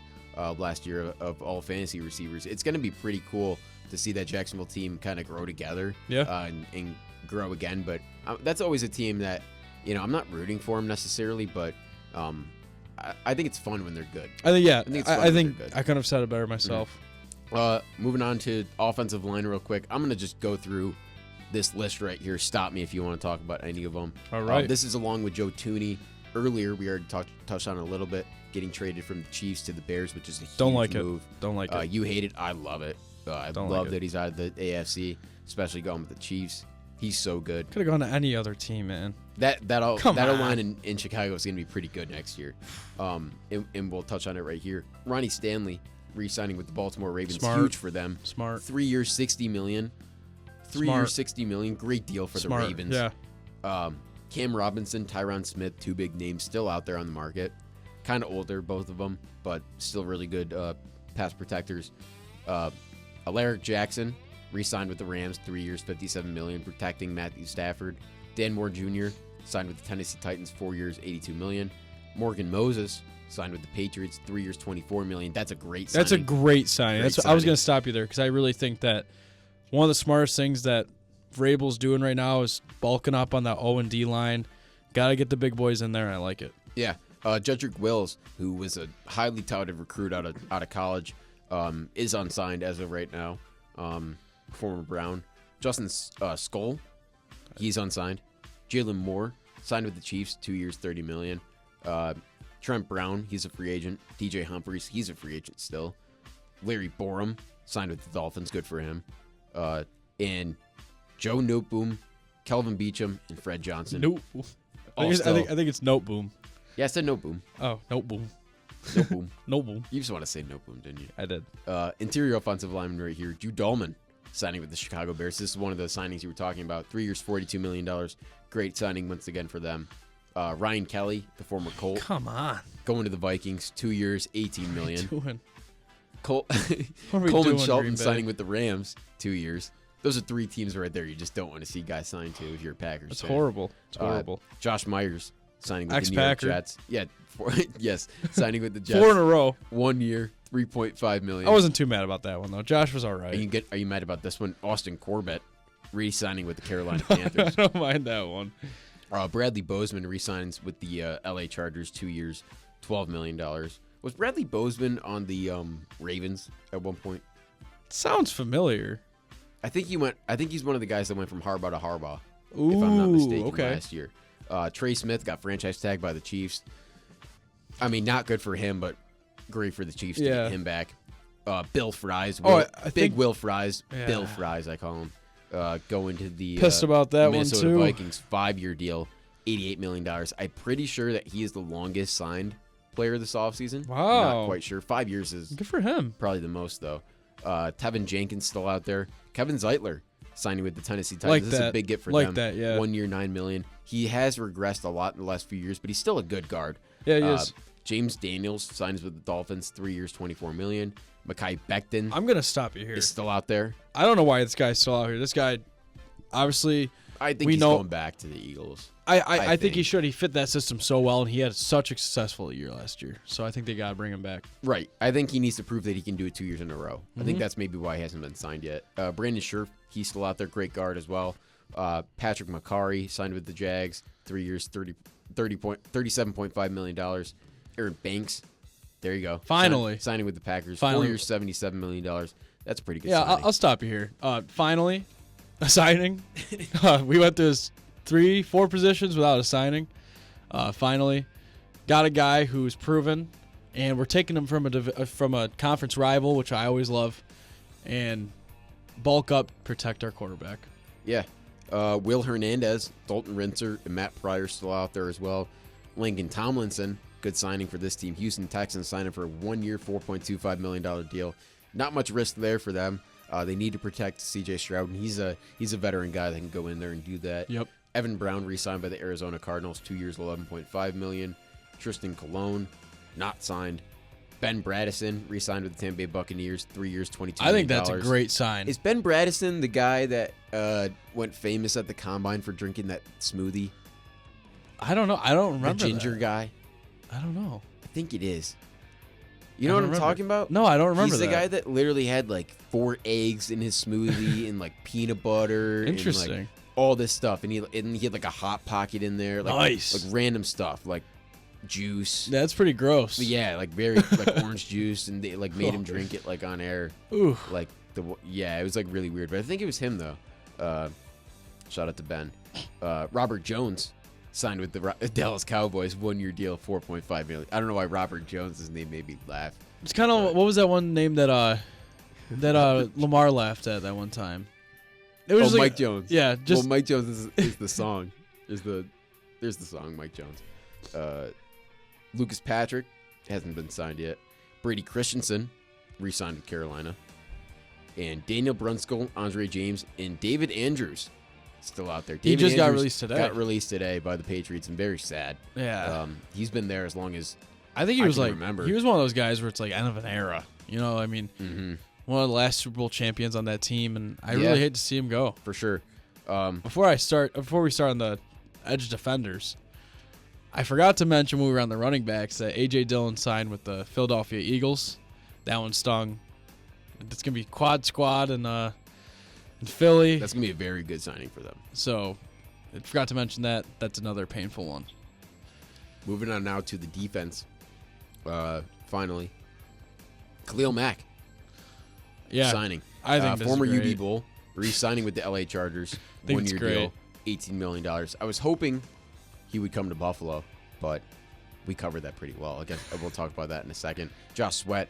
last year of all fantasy receivers. It's going to be pretty cool to see that Jacksonville team kind of grow together, Yeah. and grow again. But that's always a team that, I'm not rooting for them necessarily, but I think it's fun when they're good. I think I think it's fun I when think they're good. I couldn't have said it better myself. Moving on to offensive line real quick. I'm gonna just go through this list right here. Stop me if you want to talk about any of them. All right. This is along with Joe Thuney. Earlier, we already touched on it a little bit, getting traded from the Chiefs to the Bears, which is a huge Don't like move. it. Don't like it. You hate it. I love it. I Don't love like it. that he's out of the AFC, especially going with the Chiefs. He's so good. Could have gone to any other team, man. That Come on. line in Chicago is going to be pretty good next year. And we'll touch on it right here. Ronnie Stanley re-signing with the Baltimore Ravens, Smart. huge for them. Smart. 3 years, $60 million. 3 Smart. years, $60 million. Great deal for Smart. the Ravens. Yeah. Cam Robinson, Tyron Smith, two big names still out there on the market. Kind of older, both of them, but still really good pass protectors. Alaric Jackson re-signed with the Rams, 3 years, $57 million, protecting Matthew Stafford. Dan Moore Jr. signed with the Tennessee Titans, 4 years, $82 million. Morgan Moses signed with the Patriots, 3 years, $24 million. That's a great signing. That's a great signing. Great I was signing. going to stop you there because I really think that one of the smartest things that Vrabel's doing right now is bulking up on that O&D line. Got to get the big boys in there, and I like it. Yeah. Jedrick Wills, who was a highly touted recruit out of college, is unsigned as of right now. Former Brown. Justin Skoll, he's unsigned. Jalen Moore signed with the Chiefs, 2 years, $30 million. Trent Brown, he's a free agent. DJ Humphries, he's a free agent still. Larry Borum signed with the Dolphins, good for him. And Joe Noteboom, Kelvin Beachum, and Fred Johnson. Nope. I think it's Note Boom. Yeah, I said Noteboom. Oh, Note Boom. Noteboom. Note Boom. You just want to say Noteboom, didn't you? I did. Interior offensive lineman right here, Drew Dahlman, signing with the Chicago Bears. This is one of the signings you were talking about. 3 years, $42 million. Great signing once again for them. Ryan Kelly, the former Colt, Come on. going to the Vikings. 2 years, $18 million. Doing? What are we Coleman doing, Shelton Green Bay? signing with the Rams. 2 years. Those are three teams right there you just don't want to see guys sign to if you're a Packers It's fan. horrible. It's horrible. Josh Myers signing with the New York Ex-Packer. Jets. Yeah, yes, signing with the Jets. 4 in a row. 1 year, $3.5 million. I wasn't too mad about that one, though. Josh was all Are right. you mad about this one? Austin Corbett re-signing with the Carolina I Panthers. don't mind that one. Bradley Bozeman re-signs with the LA Chargers, 2 years, $12 million. Was Bradley Bozeman on the Ravens at one point? Sounds familiar. I think he's one of the guys that went from Harbaugh to Harbaugh, Ooh, if I'm not mistaken, okay. last year. Trey Smith got franchise tagged by the Chiefs. I mean, not good for him, but great for the Chiefs to Yeah. get him back. Bill Fries, I Big think- Will Fries, Yeah. Bill Fries, I call him. Going to the Pissed about that one, Minnesota too. Vikings 5-year deal, $88 million. I'm pretty sure that he is the longest signed player this offseason. Wow. Not quite sure. 5 years is Good for him. probably the most, though. Tevin Jenkins still out there. Kevin Zeitler signing with the Tennessee Titans. Like This is a that. big get for Like them. that, yeah. 1 year, $9 million. He has regressed a lot in the last few years, but he's still a good guard. Yeah, he is. James Daniels signs with the Dolphins, 3 years, $24 million. Mekhi Becton I'm going to stop you here. is still out there. I don't know why this guy's still out here. This guy, obviously, I think We he's know- going back to the Eagles. I think he think. should. He fit that system so well, and he had such a successful year last year. So I think they got to bring him back. Right. I think he needs to prove that he can do it 2 years in a row. I Mm-hmm. think that's maybe why he hasn't been signed yet. Brandon Scherf, he's still out there. Great guard as well. Patrick McCarry signed with the Jags. 3 years, $37.5 million. Aaron Banks, there you go. Finally. Signing with the Packers. Finally. 4 years, $77 million. That's a pretty good Yeah, signing. I'll stop you here. Finally, a signing. We went to 3-4 positions without a signing. Finally, got a guy who's proven, and we're taking him from a conference rival, which I always love, and bulk up, protect our quarterback. Yeah. Will Hernandez, Dalton Rincer, and Matt Pryor still out there as well. Lincoln Tomlinson, good signing for this team. Houston Texans signing for a 1 year, $4.25 million deal. Not much risk there for them. They need to protect C.J. Stroud, and he's a veteran guy that can go in there and do that. Yep. Evan Brown re-signed by the Arizona Cardinals, 2 years, $11.5 million. Tristan Colon, not signed. Ben Bradison re-signed with the Tampa Bay Buccaneers, 3 years, $22 I think million. that's a great sign. Is Ben Bradison the guy that went famous at the combine for drinking that smoothie? I don't know. I don't The remember ginger that. guy? I don't know. I think it is. You know I what don't I'm remember. talking about? No, I don't remember He's the that. guy that literally had like 4 eggs in his smoothie and like peanut butter. Interesting. And, like, all this stuff, and he had like a hot pocket in there, like Nice. like random stuff like juice. That's pretty gross. But yeah, like very like orange juice, and they like made him drink it like on air. Ooh. Like it was like really weird, but I think it was him though. Shout out to Ben. Robert Jones signed with the Dallas Cowboys, 1-year deal, $4.5 million. I don't know why Robert Jones' name made me laugh. It's kind of what was that one name that Lamar laughed at that one time? It was Mike Jones. Yeah, just Mike Jones is the song. There's the song, Mike Jones. Lucas Patrick hasn't been signed yet. Brady Christensen re-signed with Carolina. And Daniel Brunskill, Andre James, and David Andrews still out there. He David just got Andrews released today. Got released today by the Patriots, and very sad. Yeah. He's been there as long as I think he was can like remember. he was one of those guys where it's like end of an era. You know, I mean, one of the last Super Bowl champions on that team, and I really hate to see him go. for sure. Before we start on the edge defenders, I forgot to mention when we were on the running backs that A.J. Dillon signed with the Philadelphia Eagles. That one stung. It's gonna be quad squad in Philly. That's gonna be a very good signing for them. So I forgot to mention that. That's another painful one. Moving on now to the defense. Finally, Khalil Mack Yeah, signing. I think this is former great. UB Bull re-signing with the LA Chargers. think it's 1-year great. deal, $18 million. I was hoping he would come to Buffalo, but we covered that pretty well. I guess we'll talk about that in a second. Josh Sweat,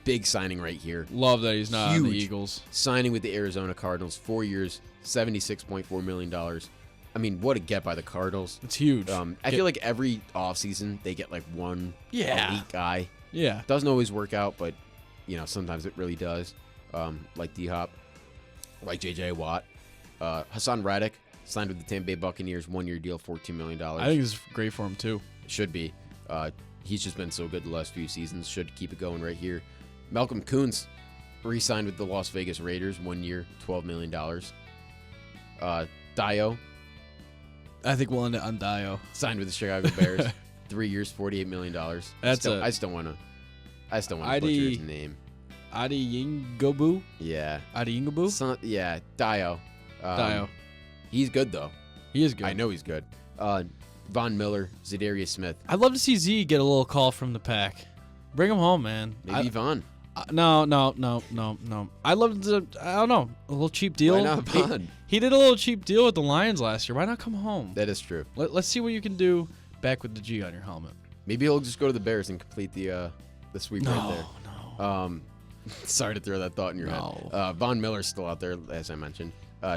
big signing right here. Love that he's not on the Huge. Eagles. Signing with the Arizona Cardinals, 4 years, $76.4 million. I mean, what a get by the Cardinals. It's huge. I feel like every offseason they get like one elite guy. Yeah. Doesn't always work out, but sometimes it really does. Like D-Hop, like J.J. Watt. Hassan Reddick signed with the Tampa Bay Buccaneers, 1-year deal, $14 million. I think this is great for him too. Should be. He's just been so good the last few seasons. Should keep it going right here. Malcolm Koonce re-signed with the Las Vegas Raiders, 1 year, $12 million. Dio I think we'll end it on Dio. signed with the Chicago Bears, 3 years, $48 million. I still want to butcher his name. Adi Yingobu? Yeah. Adi Yingobu? Yeah, Dio. Dio. He's good, though. He is good. I know he's good. Von Miller, Zadarius Smith. I'd love to see Z get a little call from the pack. Bring him home, man. Maybe Von. No. I'd love to, I don't know, a little cheap deal. Why not Von? He did a little cheap deal with the Lions last year. Why not come home? That is true. Let's see what you can do back with the G on your helmet. Maybe he'll just go to the Bears and complete the sweep right there. No. Sorry to throw that thought in your No. head. Von Miller's still out there, as I mentioned.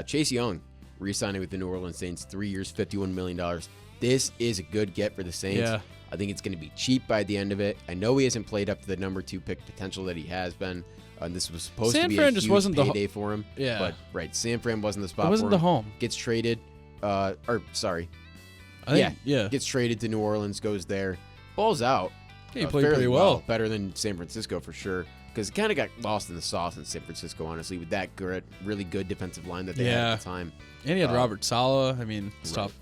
Chase Young re-signing with the New Orleans Saints, 3 years, $51 million. This is a good get for the Saints. Yeah. I think it's going to be cheap by the end of it. I know he hasn't played up to the number 2 pick potential that he has been. This was supposed to be San Fran a just huge wasn't the payday for him. Yeah. But, right, San Fran wasn't the spot It wasn't for the him. home. Gets traded. Sorry. I think, yeah. Gets traded to New Orleans, goes there. Balls out. Yeah, he played fairly pretty well. Better than San Francisco for sure. Because it kind of got lost in the sauce in San Francisco, honestly, with that really good defensive line that they had at the time. And he had Robert Saleh. I mean, it's tough.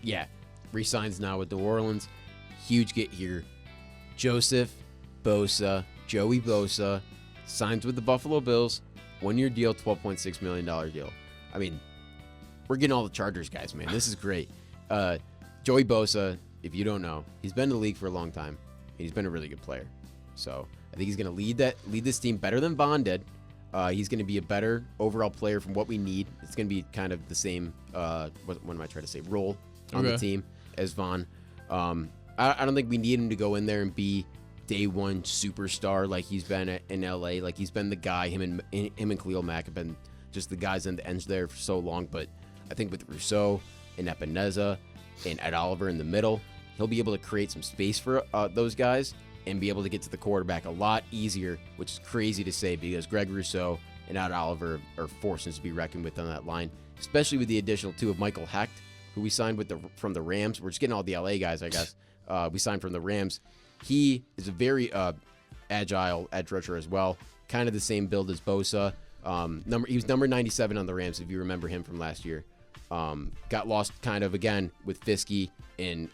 Yeah. Resigns now with New Orleans. Huge get here. Joseph Bosa, Joey Bosa, signs with the Buffalo Bills. 1-year deal, $12.6 million deal. I mean, we're getting all the Chargers guys, man. This is great. Joey Bosa, if you don't know, he's been in the league for a long time. And he's been a really good player. So I think he's going to lead this team better than Vaughn did. He's going to be a better overall player from what we need. It's going to be kind of the same, what am I trying to say, role on the team as Vaughn. I don't think we need him to go in there and be day one superstar like he's been in LA. Like he's been the guy. Him and Khalil Mack have been just the guys on the ends there for so long. But I think with Rousseau and Epineza and Ed Oliver in the middle, he'll be able to create some space for those guys and be able to get to the quarterback a lot easier, which is crazy to say because Greg Rousseau and Ed Oliver are forces to be reckoned with on that line, especially with the additional two of Michael Hecht, who we signed from the Rams. We're just getting all the LA guys, I guess. We signed from the Rams. He is a very agile edge rusher as well, kind of the same build as Bosa. He was number 97 on the Rams, if you remember him from last year. Got lost kind of again with Fiske and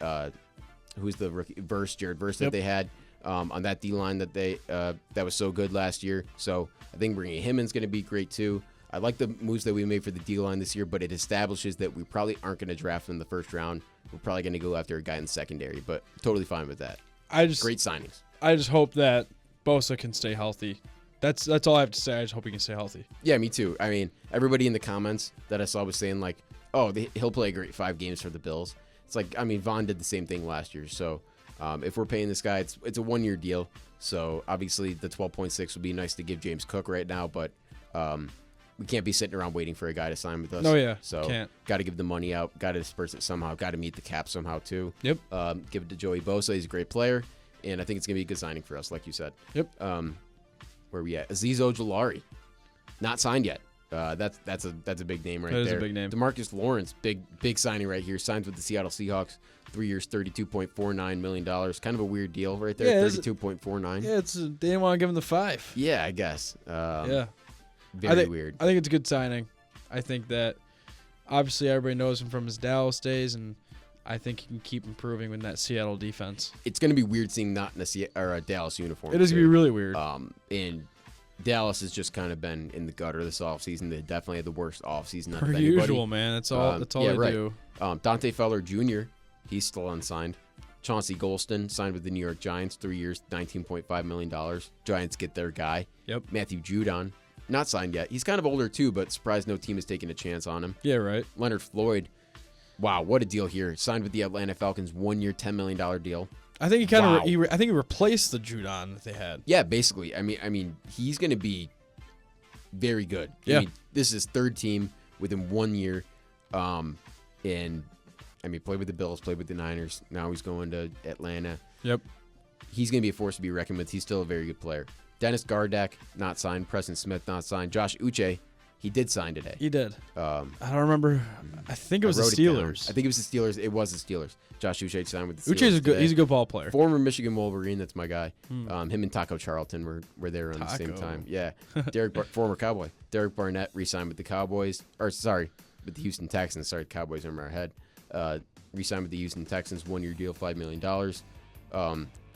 who's the rookie, Jared Verse that they had on that D line that was so good last year. So I think bringing him in is going to be great too. I like the moves that we made for the D-line this year, but it establishes that we probably aren't going to draft in the first round. We're probably going to go after a guy in the secondary, but totally fine with that. Great signings. I just hope that Bosa can stay healthy. That's all I have to say. I just hope he can stay healthy. Yeah, me too. I mean, everybody in the comments that I saw was saying like, oh, he'll play a great 5 games for the Bills. It's like, I mean, Vaughn did the same thing last year. So if we're paying this guy, it's a 1-year deal. So obviously the 12.6 would be nice to give James Cook right now, but we can't be sitting around waiting for a guy to sign with us. Oh, yeah. So Can't. Got to give the money out. Got to disperse it somehow. Got to meet the cap somehow too. Yep. Give it to Joey Bosa. He's a great player, and I think it's going to be a good signing for us, like you said. Yep. Where are we at? Azeez Ojulari, not signed yet. That's a big name right there. That is a big name. DeMarcus Lawrence, big signing right here. Signs with the Seattle Seahawks. 3 years, $32.49 million. Kind of a weird deal right there. Yeah, 32.49. Yeah, they didn't want to give him the 5. Yeah, I guess. Yeah. Very weird. I think it's a good signing. I think that obviously everybody knows him from his Dallas days, and I think he can keep improving with that Seattle defense. It's going to be weird seeing not in a Dallas uniform. It is going to be really weird. And Dallas has just kind of been in the gutter this offseason. They definitely had the worst offseason out Per of anybody. usual, man. That's all they do. Dante Fowler Jr., he's still unsigned. Chauncey Golston signed with the New York Giants, 3 years, $19.5 million. Giants get their guy. Yep. Matthew Judon, not signed yet. He's kind of older too, but surprised no team is taking a chance on him. Yeah, right. Leonard Floyd, wow, what a deal here. Signed with the Atlanta Falcons, 1 year, $10 million deal. I think he replaced the Judon that they had. Yeah, basically. I mean, he's going to be very good. Yeah. I mean, this is his 3rd team within 1 year. And I mean, played with the Bills, played with the Niners. Now he's going to Atlanta. Yep. He's going to be a force to be reckoned with. He's still a very good player. Dennis Gardeck, not signed. Preston Smith, not signed. Josh Uche, he did sign today. He did. I don't remember. I think it was the Steelers. I think it was the Steelers. It was the Steelers. Josh Uche signed with the Steelers. Uche's he's a good ball player. Former Michigan Wolverine, that's my guy. Him and Taco Charlton were there around the same time. Yeah. Former Cowboy. Derek Barnett re-signed with the Cowboys. Or, sorry, with the Houston Texans. Sorry, Cowboys are in our head. Re-signed with the Houston Texans, 1 year deal, $5 million.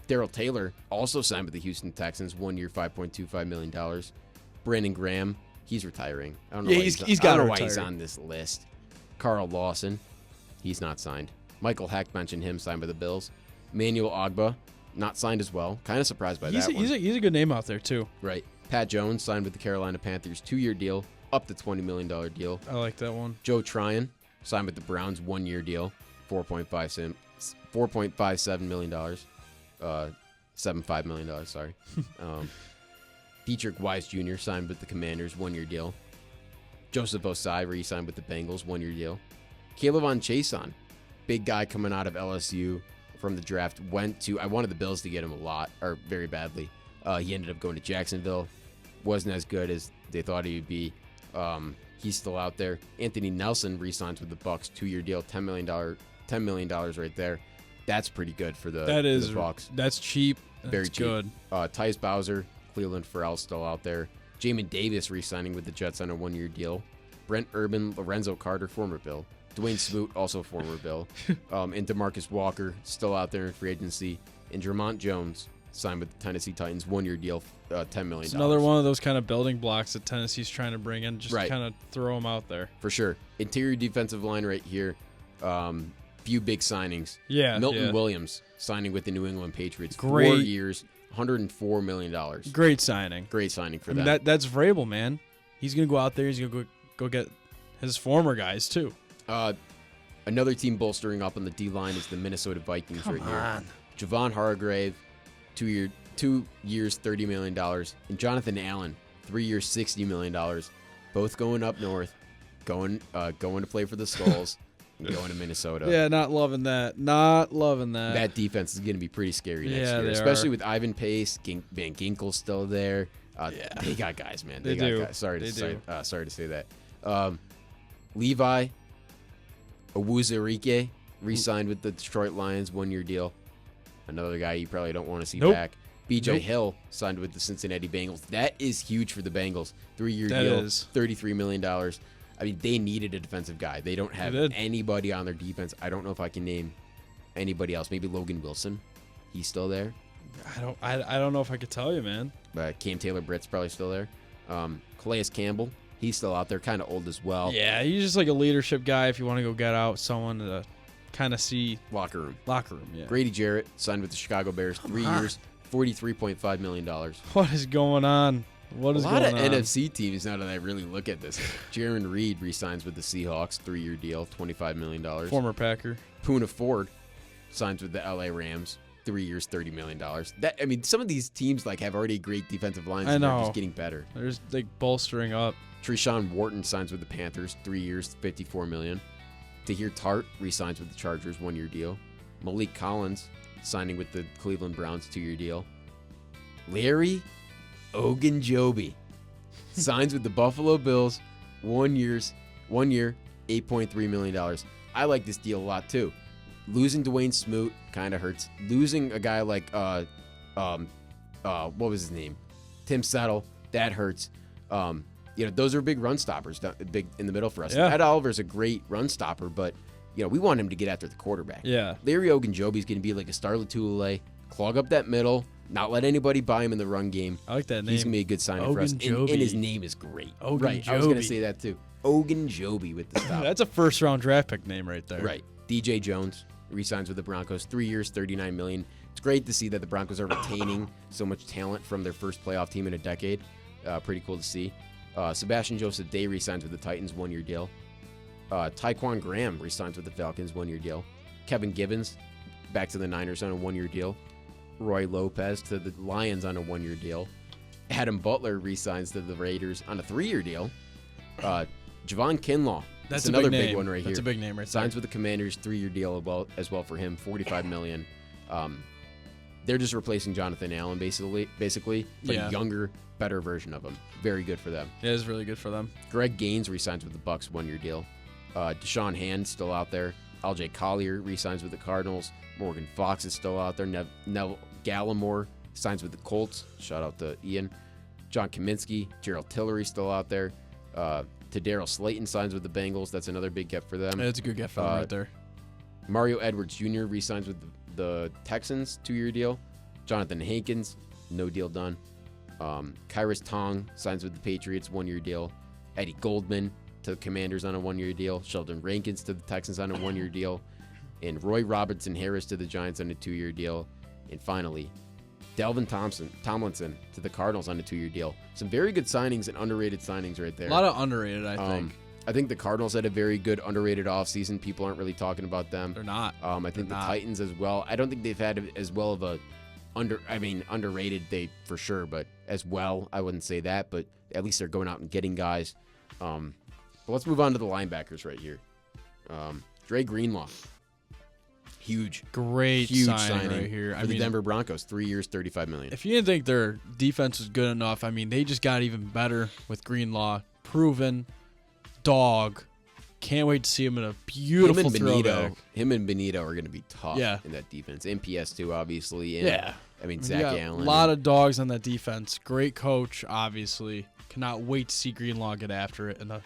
Darrell Taylor also signed with the Houston Texans, 1 year, $5.25 million. Brandon Graham, he's retiring. I don't know why he's on this list. Carl Lawson, he's not signed. Michael Heck, mentioned him, signed by the Bills. Manuel Ogba, not signed as well. Kind of surprised by that one. He's a good name out there, too. Right. Pat Jones signed with the Carolina Panthers, 2 year deal, up to $20 million deal. I like that one. Joe Tryon signed with the Browns, 1 year deal, $4.57 million. $7.5 million, sorry. Dietrich Wise Jr. signed with the Commanders, 1 year deal. Joseph Osai re-signed with the Bengals, 1 year deal. Caleb Chason, big guy coming out of LSU from the draft, I wanted the Bills to get him a lot, or very badly. He ended up going to Jacksonville. Wasn't as good as they thought he would be. He's still out there. Anthony Nelson re-signs with the Bucs, 2 year deal, $10 million right there. That's pretty good for the Bucs. That's cheap. Very cheap. Good. Tyus Bowser, Cleveland Farrell still out there. Jamin Davis re-signing with the Jets on a 1 year deal. Brent Urban, Lorenzo Carter, former Bill. Dwayne Smoot, also former Bill. And DeMarcus Walker, still out there in free agency. And Jermont Jones signed with the Tennessee Titans, 1 year deal, $10 million. It's another one of those kind of building blocks that Tennessee's trying to bring in, just kind of throw them out there. For sure. Interior defensive line right here. Few big signings. Yeah. Milton Williams signing with the New England Patriots. Great. 4 years, $104 million. Great signing. Great signing for them. That's Vrabel, man. He's going to go out there. He's going to go get his former guys, too. Another team bolstering up on the D-line is the Minnesota Vikings here. Javon Hargrave, 2 years, $30 million. And Jonathan Allen, 3 years, $60 million. Both going up north, going to play for the Skulls. Going to Minnesota. Yeah, not loving that. Not loving that. That defense is going to be pretty scary next year, especially with Ivan Pace, Van Ginkel's still there. They got guys, man. They got guys. Sorry to say that. Levi Owuzurike re-signed with the Detroit Lions, 1 year deal. Another guy you probably don't want to see back. BJ Hill signed with the Cincinnati Bengals. That is huge for the Bengals. 3 year deal, $33 million. I mean, they needed a defensive guy. They don't have anybody on their defense. I don't know if I can name anybody else. Maybe Logan Wilson. He's still there. I don't know if I could tell you, man. Cam Taylor-Britt's probably still there. Calais Campbell, He's still out there, kind of old as well. Yeah, he's just like a leadership guy if you want to go get out someone to kind of see Locker room. Yeah. Grady Jarrett signed with the Chicago Bears, 3 years, $43.5 million. What is going on? What is A lot going of on? NFC teams, now that I really look at this. Jaron Reed re-signs with the Seahawks, 3-year deal, $25 million. Former Packer. Poona Ford signs with the LA Rams, 3 years, $30 million. Some of these teams like have already great defensive lines, and they're know. just getting better. They're just like bolstering up. Treshaun Wharton signs with the Panthers, 3 years, $54 million. Tahir Tart re-signs with the Chargers, 1-year deal. Malik Collins signing with the Cleveland Browns, 2-year deal. Larry Ogunjobi signs with the Buffalo Bills, 1 year, $8.3 million. I like this deal a lot too. Losing Dwayne Smoot kind of hurts. Losing a guy like what was his name? Tim Settle, that hurts. Those are big run stoppers, big in the middle for us. Yeah. Ed Oliver's a great run stopper, but we want him to get after the quarterback. Yeah. Larry Ogunjobi's going to be like a Star Lotulelei, clog up that middle, not let anybody buy him in the run game. I like that name. He's going to be a good signing for us. And Ogunjobi. his name is great. Ogunjobi. Right, I was going to say that too. Ogunjobi with the stop. That's a first-round draft pick name right there. Right. DJ Jones re-signs with the Broncos, 3 years, $39 million. It's great to see that the Broncos are retaining so much talent from their first playoff team in a decade. Pretty cool to see. Sebastian Joseph Day re-signs with the Titans, 1-year deal. Tyquan Graham re-signs with the Falcons, 1-year deal. Kevin Gibbons back to the Niners on a 1-year deal. Roy Lopez to the Lions on a 1-year deal. Adam Butler re-signs to the Raiders on a 3-year deal. Javon Kinlaw. That's another big, big one right here. That's a big name right there. Signs with the Commanders, 3-year deal as well for him, $45 million. They're just replacing Jonathan Allen, basically, but a younger, better version of him. Very good for them. It is really good for them. Greg Gaines re-signs with the Bucks, 1-year deal. Deshaun Hand still out there. LJ Collier re-signs with the Cardinals. Morgan Fox is still out there. Neville Gallimore signs with the Colts. Shout out to Ian. John Kaminsky, Gerald Tillery still out there. Daryl Slayton signs with the Bengals. That's another big get for them. It's a good get for them right there. Mario Edwards Jr. re-signs with the Texans, 2-year deal. Jonathan Hankins, no deal done. Kyrus Tong signs with the Patriots, 1-year deal. Eddie Goldman to the Commanders on a 1-year deal. Sheldon Rankins to the Texans on a 1-year deal. And Roy Robertson Harris to the Giants on a 2-year deal. And finally, Delvin Tomlinson to the Cardinals on a 2-year deal. Some very good signings and underrated signings right there. A lot of underrated, I think. I think the Cardinals had a very good underrated offseason. People aren't really talking about them. They're not. I think the Titans as well. I don't think they've had as well of a underrated, they for sure, but as well, I wouldn't say that, but at least they're going out and getting guys. But let's move on to the linebackers right here. Dre Greenlaw. Huge Signing right here. For the Denver Broncos, 3 years, $35 million. If you didn't think their defense was good enough, they just got even better with Greenlaw. Proven dog. Can't wait to see him in a beautiful throwback. Him and Benito are going to be tough in that defense. MPS too, obviously. And, Zach Allen. A lot of dogs on that defense. Great coach, obviously. Cannot wait to see Greenlaw get after it in a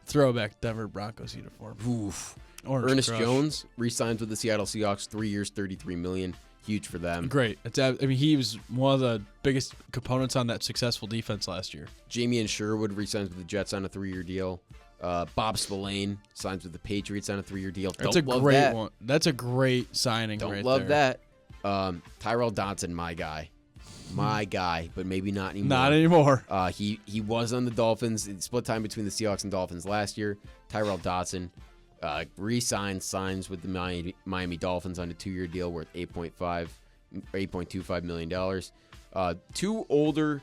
throwback Denver Broncos uniform. Oof. Orange Ernest Crush. Jones re-signs with the Seattle Seahawks, 3 years, $33 million. Huge for them. Great. He was one of the biggest components on that successful defense last year. Jamian Sherwood re-signs with the Jets on a 3-year deal. Bob Spillane signs with the Patriots on a 3-year deal. That's a great one. That's a great signing. Don't love that. Tyrell Dodson, my guy, but maybe not anymore. Not anymore. He was on the Dolphins. It split time between the Seahawks and Dolphins last year. Tyrell Dodson signs with the Miami Dolphins on a 2-year deal worth $8.25 million. Two older,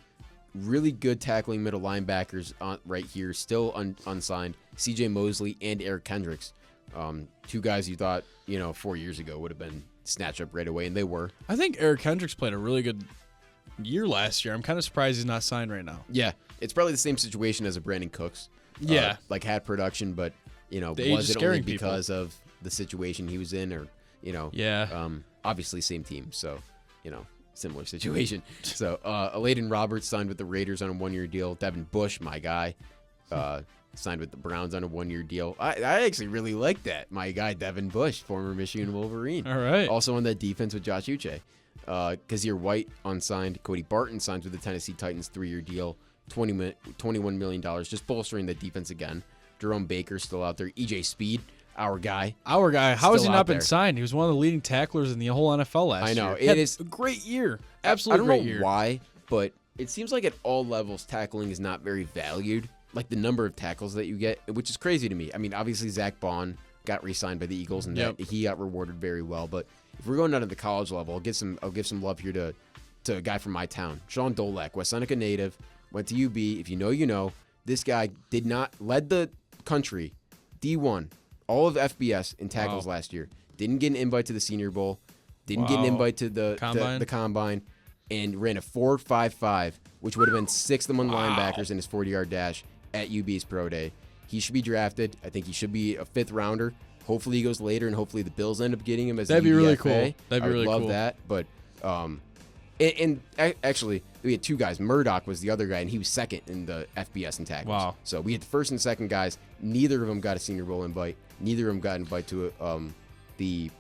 really good tackling middle linebackers right here, still unsigned. C.J. Mosley and Eric Kendricks. Two guys you thought 4 years ago would have been snatched up right away, and they were. I think Eric Kendricks played a really good year last year. I'm kind of surprised he's not signed right now. Yeah, it's probably the same situation as a Brandon Cooks. Yeah, had production, but was it only because of the situation he was in, or obviously same team, so similar situation. So Alayden Roberts signed with the Raiders on a 1-year deal. Devin Bush, my guy, signed with the Browns on a 1-year deal. I actually really like that. My guy Devin Bush, former Michigan Wolverine. All right. Also on that defense with Josh Uche. Kazir White unsigned. Cody Barton signs with the Tennessee Titans, 3-year deal, $21 million, just bolstering the defense again. Jerome Baker's still out there. EJ Speed, our guy. How has he Still not out been there. signed? He was one of the leading tacklers in the whole NFL last year. I know. He had It is a great year. I Absolutely don't great know year. why, but it seems like at all levels, tackling is not very valued. Like the number of tackles that you get, which is crazy to me. I mean, obviously Zach Bond got re-signed by the Eagles, and Yep. that he got rewarded very well. But if we're going down to the college level, I'll give some love here to a guy from my town, Sean Dolak, West Seneca native, went to UB. If you know, you know. This guy led the country D1, all of FBS in tackles last year. Didn't get an invite to the Senior Bowl. Didn't get an invite to the combine, and ran a 4.55, which would have been sixth among linebackers in his 40-yard dash at UB's pro day. He should be drafted. I think he should be a fifth rounder. Hopefully he goes later, and hopefully the Bills end up getting him as That'd be a really UDFA. cool. That'd be really love cool. that. But actually, we had two guys. Murdoch was the other guy, and he was second in the FBS in tackles. Wow. So we had the first and second guys. Neither of them got a Senior Bowl invite. Neither of them got an invite to the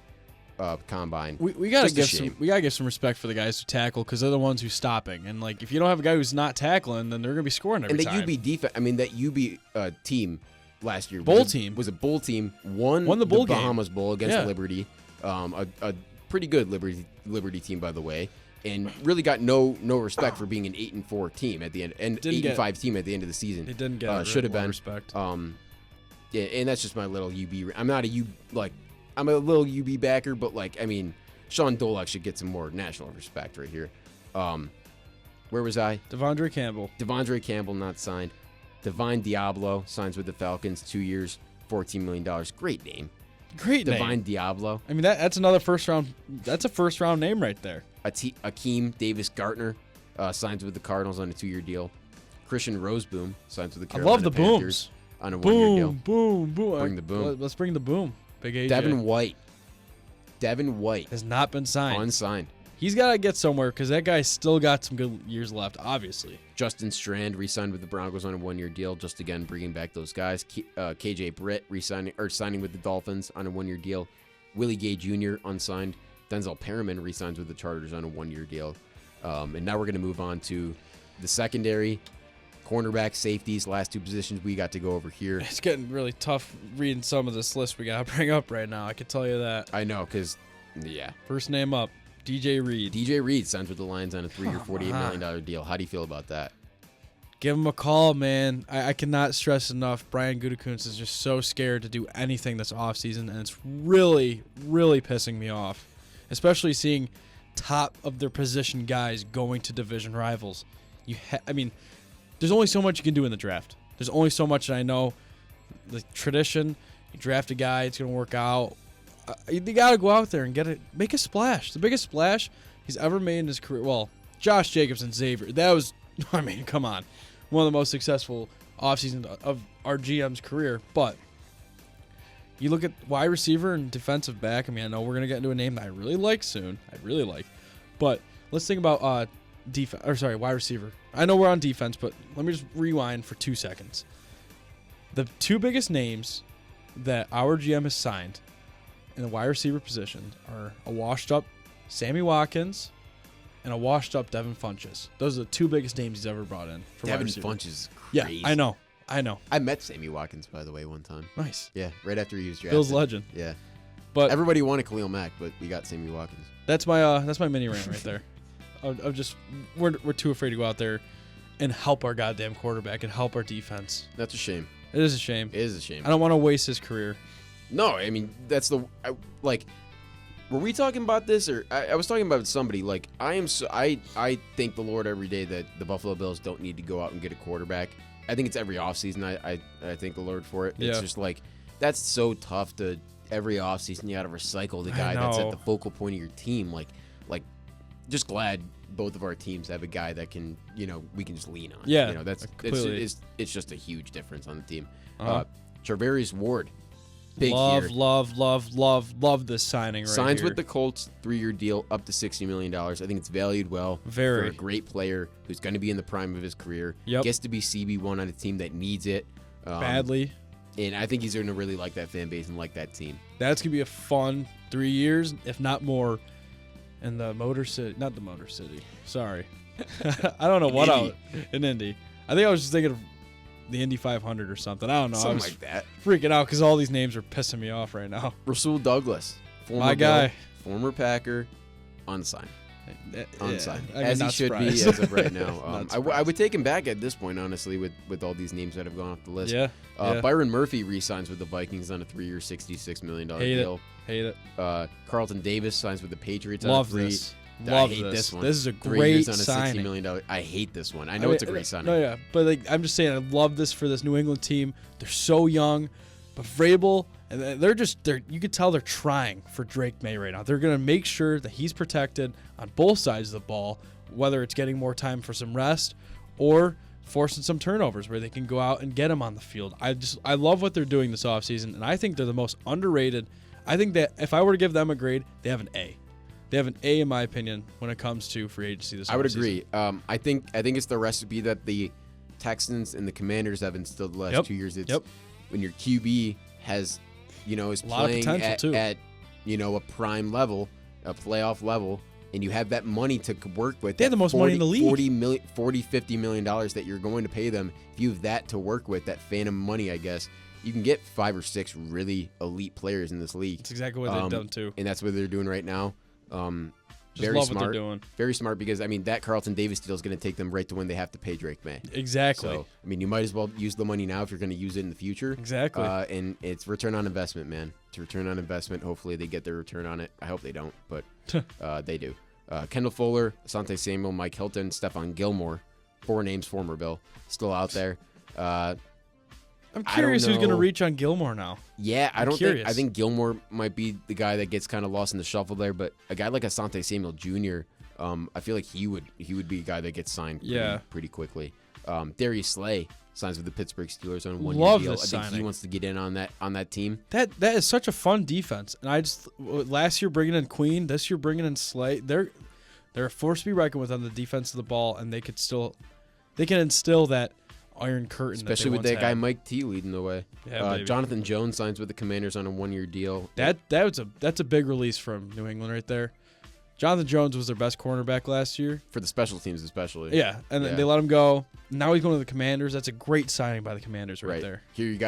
combine. We gotta Just a shame. give some respect for the guys who tackle because they're the ones who's stopping. And like, if you don't have a guy who's not tackling, then they're gonna be scoring every And the time. UB defense. I mean, that UB team last year Bowl was team. was a bowl team. Won the bowl game. Bahamas Bowl against Yeah. Liberty. A pretty good Liberty team, by the way. And really got no respect for being an 8-4 team at the end, and 8-5 team at the end of the season. They didn't get should have a lot of been respect. Yeah, and that's just my little UB. I'm not I'm a little UB backer, but I mean, Sean Dolak should get some more national respect right here. Where was I? Devondre Campbell not signed. Divine Diablo signs with the Falcons, 2 years, $14 million. Great name. Great name. Divine Diablo. I mean, that's another first round. That's a first round name right there. Akeem Davis Gartner signs with the Cardinals on a 2-year deal. Christian Roseboom signs with the Carolina I love the Panthers booms. on a 1-year deal. Boom. Bring the boom. Let's bring the boom. Big AJ. Devin White has not been signed. unsigned. He's got to get somewhere because that guy's still got some good years left, obviously. Justin Strand re-signed with the Broncos on a 1-year deal, just again bringing back those guys. KJ Britt signing with the Dolphins on a 1-year deal. Willie Gay Jr. unsigned. Denzel Perriman re-signs with the Chargers on a 1-year deal. And now we're going to move on to the secondary, cornerback, safeties, last two positions we got to go over here. It's getting really tough reading some of this list we got to bring up right now. I can tell you that. I know, because, yeah. First name up, DJ Reed. DJ Reed signs with the Lions on a 3-year, $48 million deal. How do you feel about that? Give him a call, man. I cannot stress enough. Brian Gutekunst is just so scared to do anything this offseason, and it's really, really pissing me off. Especially seeing top of their position guys going to division rivals. I mean, there's only so much you can do in the draft. There's only so much that I know. The tradition, you draft a guy, it's going to work out. You got to go out there and make a splash. The biggest splash he's ever made in his career. Well, Josh Jacobs and Xavier. That was, I mean, come on. One of the most successful offseasons of our GM's career. But you look at wide receiver and defensive back. I mean, I know we're going to get into a name that I really like soon. But let's think about wide receiver. I know we're on defense, but let me just rewind for 2 seconds. The two biggest names that our GM has signed in the wide receiver position are a washed-up Sammy Watkins and a washed-up Devin Funchess. Those are the two biggest names he's ever brought in for Devin wide receiver. Funchess is crazy. Yeah, I know. I met Sammy Watkins, by the way, one time. Nice. Yeah, right after he was drafted. Bill's legend. Yeah. But Everybody wanted Khalil Mack, but we got Sammy Watkins. that's my mini rant right there. Of just we're too afraid to go out there and help our goddamn quarterback and help our defense. That's a shame. It is a shame. It is a shame. I don't want to waste his career. No, I mean, that's were we talking about this, or I was talking about somebody, I thank the Lord every day that the Buffalo Bills don't need to go out and get a quarterback. I think it's every offseason I thank the Lord for it. Yeah. It's just that's so tough to every offseason you got to recycle the guy that's at the focal point of your team. Just glad both of our teams have a guy that can, we can just lean on. Yeah, That's completely. it's just a huge difference on the team. Uh-huh. Charvarius Ward, big love, here. love this signing right Signs here. with the Colts, 3-year deal, up to $60 million. I think it's valued well. Very. For a great player who's going to be in the prime of his career. Yep. Gets to be CB1 on a team that needs it. badly. And I think he's going to really like that fan base and like that team. That's gonna be a fun 3 years, if not more, in the Motor City. Not the Motor City. Sorry, I don't know what Indy. in Indy. I think I was just thinking of the Indy 500 or something. I don't know. I Something was like that. freaking out because all these names are pissing me off right now. Rasul Douglas, former My guy. Bill, former Packer, unsigned. Unsigned, I mean, as he not should be surprised. as of right now. Not I would take him back at this point, honestly, with all these names that have gone off the list. Yeah. Yeah. Byron Murphy re-signs with the Vikings on a 3-year, $66 million Hate deal. Hate it. Carlton Davis signs with the Patriots Love on a 3. this. I Love hate this one. This is a 3 great years on a signing. $60 million. I hate this one. I know it's a great signing. No, yeah, but like I'm just saying, I love this for this New England team. They're so young, but Vrabel, and they're you could tell they're trying for Drake May right now. They're gonna make sure that he's protected on both sides of the ball, whether it's getting more time for some rest or forcing some turnovers where they can go out and get him on the field. I love what they're doing this offseason, and I think they're the most underrated. I think that if I were to give them a grade, they have an A. They have an A in my opinion when it comes to free agency this offseason. I would agree. I think it's the recipe that the Texans and the Commanders have instilled the last 2 years. It's when your QB has, is playing at a prime level, a playoff level, and you have that money to work with. They have the most money in the league. $50 million that you're going to pay them. If you have that to work with, that phantom money, I guess, you can get 5 or 6 really elite players in this league. That's exactly what they've done too. And that's what they're doing right now. Just very love smart. what they're doing. Very smart because, that Carlton Davis deal is going to take them right to when they have to pay Drake May. Exactly. So, you might as well use the money now if you're going to use it in the future. Exactly. And it's return on investment, man. It's return on investment. Hopefully they get their return on it. I hope they don't, but they do. Kendall Fuller, Asante Samuel, Mike Hilton, Stephon Gilmore. 4 names, former Bill. Still out there. I'm curious who's going to reach on Gilmore now. Yeah, I think Gilmore might be the guy that gets kind of lost in the shuffle there, but a guy like Asante Samuel Jr., I feel like he would be a guy that gets signed pretty quickly. Darius Slay signs with the Pittsburgh Steelers on a 1-year deal. I think he wants to get in on that team. That is such a fun defense. And last year bringing in Queen, this year bringing in Slay, they're a force to be reckoned with on the defense of the ball, and they can instill that Iron Curtain, especially with that guy Mike T leading the way. Yeah, Jonathan Jones signs with the Commanders on a 1-year deal. That's a big release from New England right there. Jonathan Jones was their best cornerback last year for the special teams, especially. Yeah, and they let him go. Now he's going to the Commanders. That's a great signing by the Commanders right there. Here's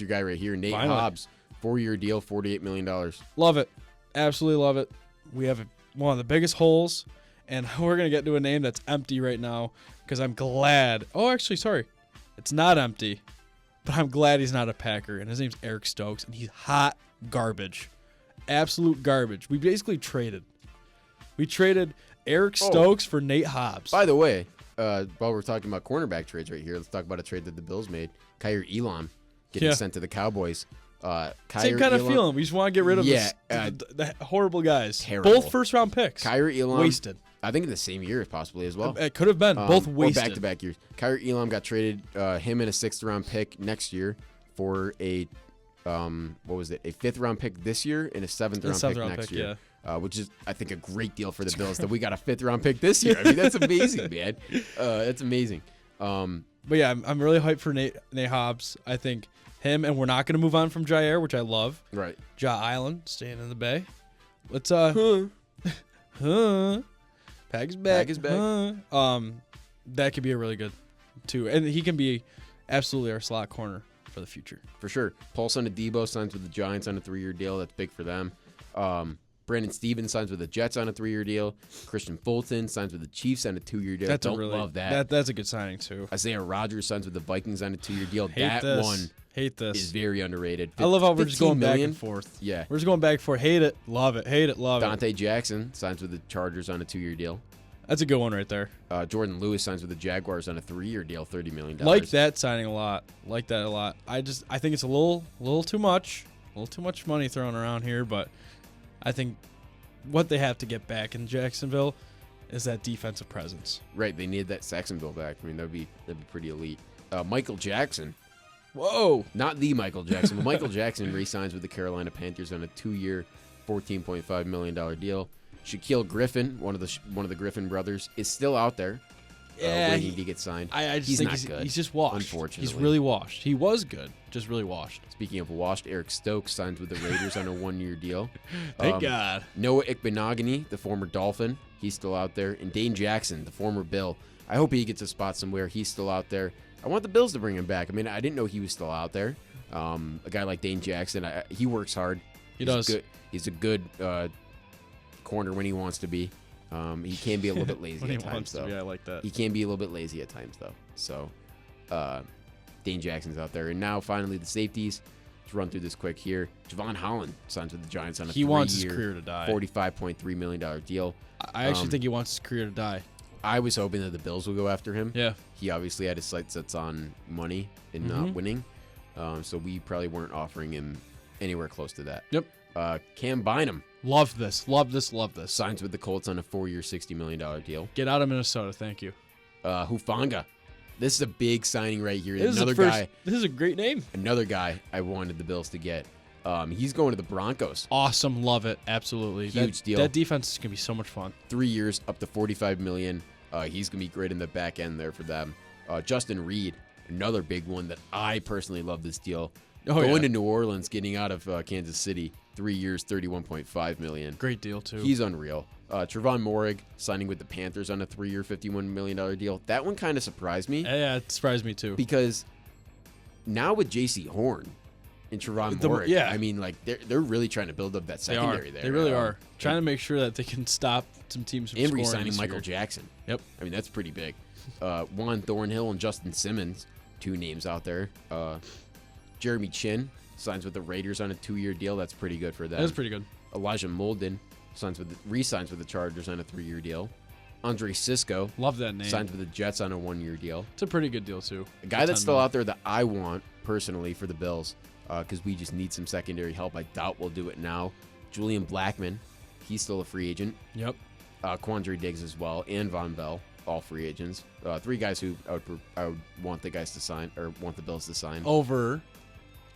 your guy right here, Nate Hobbs, 4-year deal, $48 million. Love it, absolutely love it. We have one of the biggest holes, and we're gonna get to a name that's empty right now because I'm glad. Oh, actually, sorry. It's not empty, but I'm glad he's not a Packer, and his name's Eric Stokes, and he's hot garbage. Absolute garbage. We basically traded. We traded Eric Stokes for Nate Hobbs. By the way, while we're talking about cornerback trades right here, let's talk about a trade that the Bills made. Kyer Elam getting sent to the Cowboys. Same kind of feeling. We just want to get rid of the horrible guys. Terrible. Both first-round picks. Kyer Elam. Wasted. I think in the same year possibly as well. It could have been. Both wasted. Or back-to-back years. Kyer Elam got traded, him and a 6th-round pick next year for a, what was it, a 5th-round pick this year and a 7th-round pick next year. Yeah. Which is, I think, a great deal for the Bills that we got a 5th-round pick this year. I mean, that's amazing, man. That's amazing. But yeah, I'm really hyped for Nate Hobbs. I think him, and we're not going to move on from Jair, which I love. Right. Ja Island, staying in the Bay. Let's, Pack is back. That could be a really good, too. And he can be absolutely our slot corner for the future. For sure. Paulson Adebo signs with the Giants on a 3-year deal. That's big for them. Brandon Stevens signs with the Jets on a 3-year deal. Christian Fulton signs with the Chiefs on a 2-year deal. Love that. That's a good signing, too. Isaiah Rodgers signs with the Vikings on a 2-year deal. Hate this. Is very underrated. I love how we're just going back and forth. Yeah. We're just going back and forth. Hate it. Love it. Hate it. Love it. Dante Jackson signs with the Chargers on a 2-year deal. That's a good one right there. Jordan Lewis signs with the Jaguars on a 3-year deal, $30 million. Like that signing a lot. Like that a lot. I think it's a little too much. A little too much money thrown around here, but I think what they have to get back in Jacksonville is that defensive presence. Right, they need that Saxonville back. I mean, that'd be pretty elite. Michael Jackson. Whoa. Not the Michael Jackson, but Michael Jackson re-signs with the Carolina Panthers on a 2-year, $14.5 million deal. Shaquille Griffin, one of the Griffin brothers, is still out there. Waiting to get signed. I just think good. He's just washed. Unfortunately. He's really washed. He was good, just really washed. Speaking of washed, Eric Stokes signs with the Raiders on a 1-year deal. Thank God. Noah Ikbenogany, the former Dolphin, he's still out there. And Dane Jackson, the former Bill, I hope he gets a spot somewhere. He's still out there. I want the Bills to bring him back. I mean, I didn't know he was still out there. A guy like Dane Jackson, he works hard. He does. He's a good corner when he wants to be. He can be a little bit lazy when at he times, wants though. to be, I like that. He can be a little bit lazy at times, though. So, Dane Jackson's out there. And now, finally, the safeties. Let's run through this quick here. Javon Holland signs with the Giants on a 3-year, wants his career to die. $45.3 million deal. I actually think he wants his career to die. I was hoping that the Bills will go after him. Yeah. He obviously had his sights set on money and not winning. So we probably weren't offering him anywhere close to that. Yep. Cam Bynum Love this. Love this. Love this. signs with the Colts on a 4-year, $60 million deal. Get out of Minnesota. Thank you. Hufanga. This is a big signing right here. This is a great name. Another guy I wanted the Bills to get. He's going to the Broncos. Awesome. Love it. Absolutely. Huge deal. That defense is going to be so much fun. 3 years, up to $45 million. He's going to be great in the back end there for them. Justin Reed, another big one that I personally love this deal. Going to New Orleans, getting out of Kansas City, 3 years, $31.5 million. Great deal, too. He's unreal. Trevon Moehrig signing with the Panthers on a 3-year, $51 million deal. That one kind of surprised me. Yeah, it surprised me, too. Because now with J.C. Horn and Trevon Moehrig, I mean, like, they're really trying to build up that secondary there. They really are. Trying to make sure that they can stop some teams from and scoring. re-signing Michael Jackson. Yep. I mean, that's pretty big. Juan Thornhill and Justin Simmons, 2 names out there. Jeremy Chin signs with the Raiders on a 2-year deal. That's pretty good for them. That's pretty good. Elijah Molden re-signs with the Chargers on a 3-year deal. Andre Sisco Love that name. signs with the Jets on a 1-year deal. It's a pretty good deal, too. A guy that's still out there that I want personally for the Bills, because we just need some secondary help. I doubt we'll do it now. Julian Blackmon, he's still a free agent. Yep. Quandre Diggs as well, and Von Bell, all free agents. 3 guys who I would want the guys to sign, or want the Bills to sign. Over.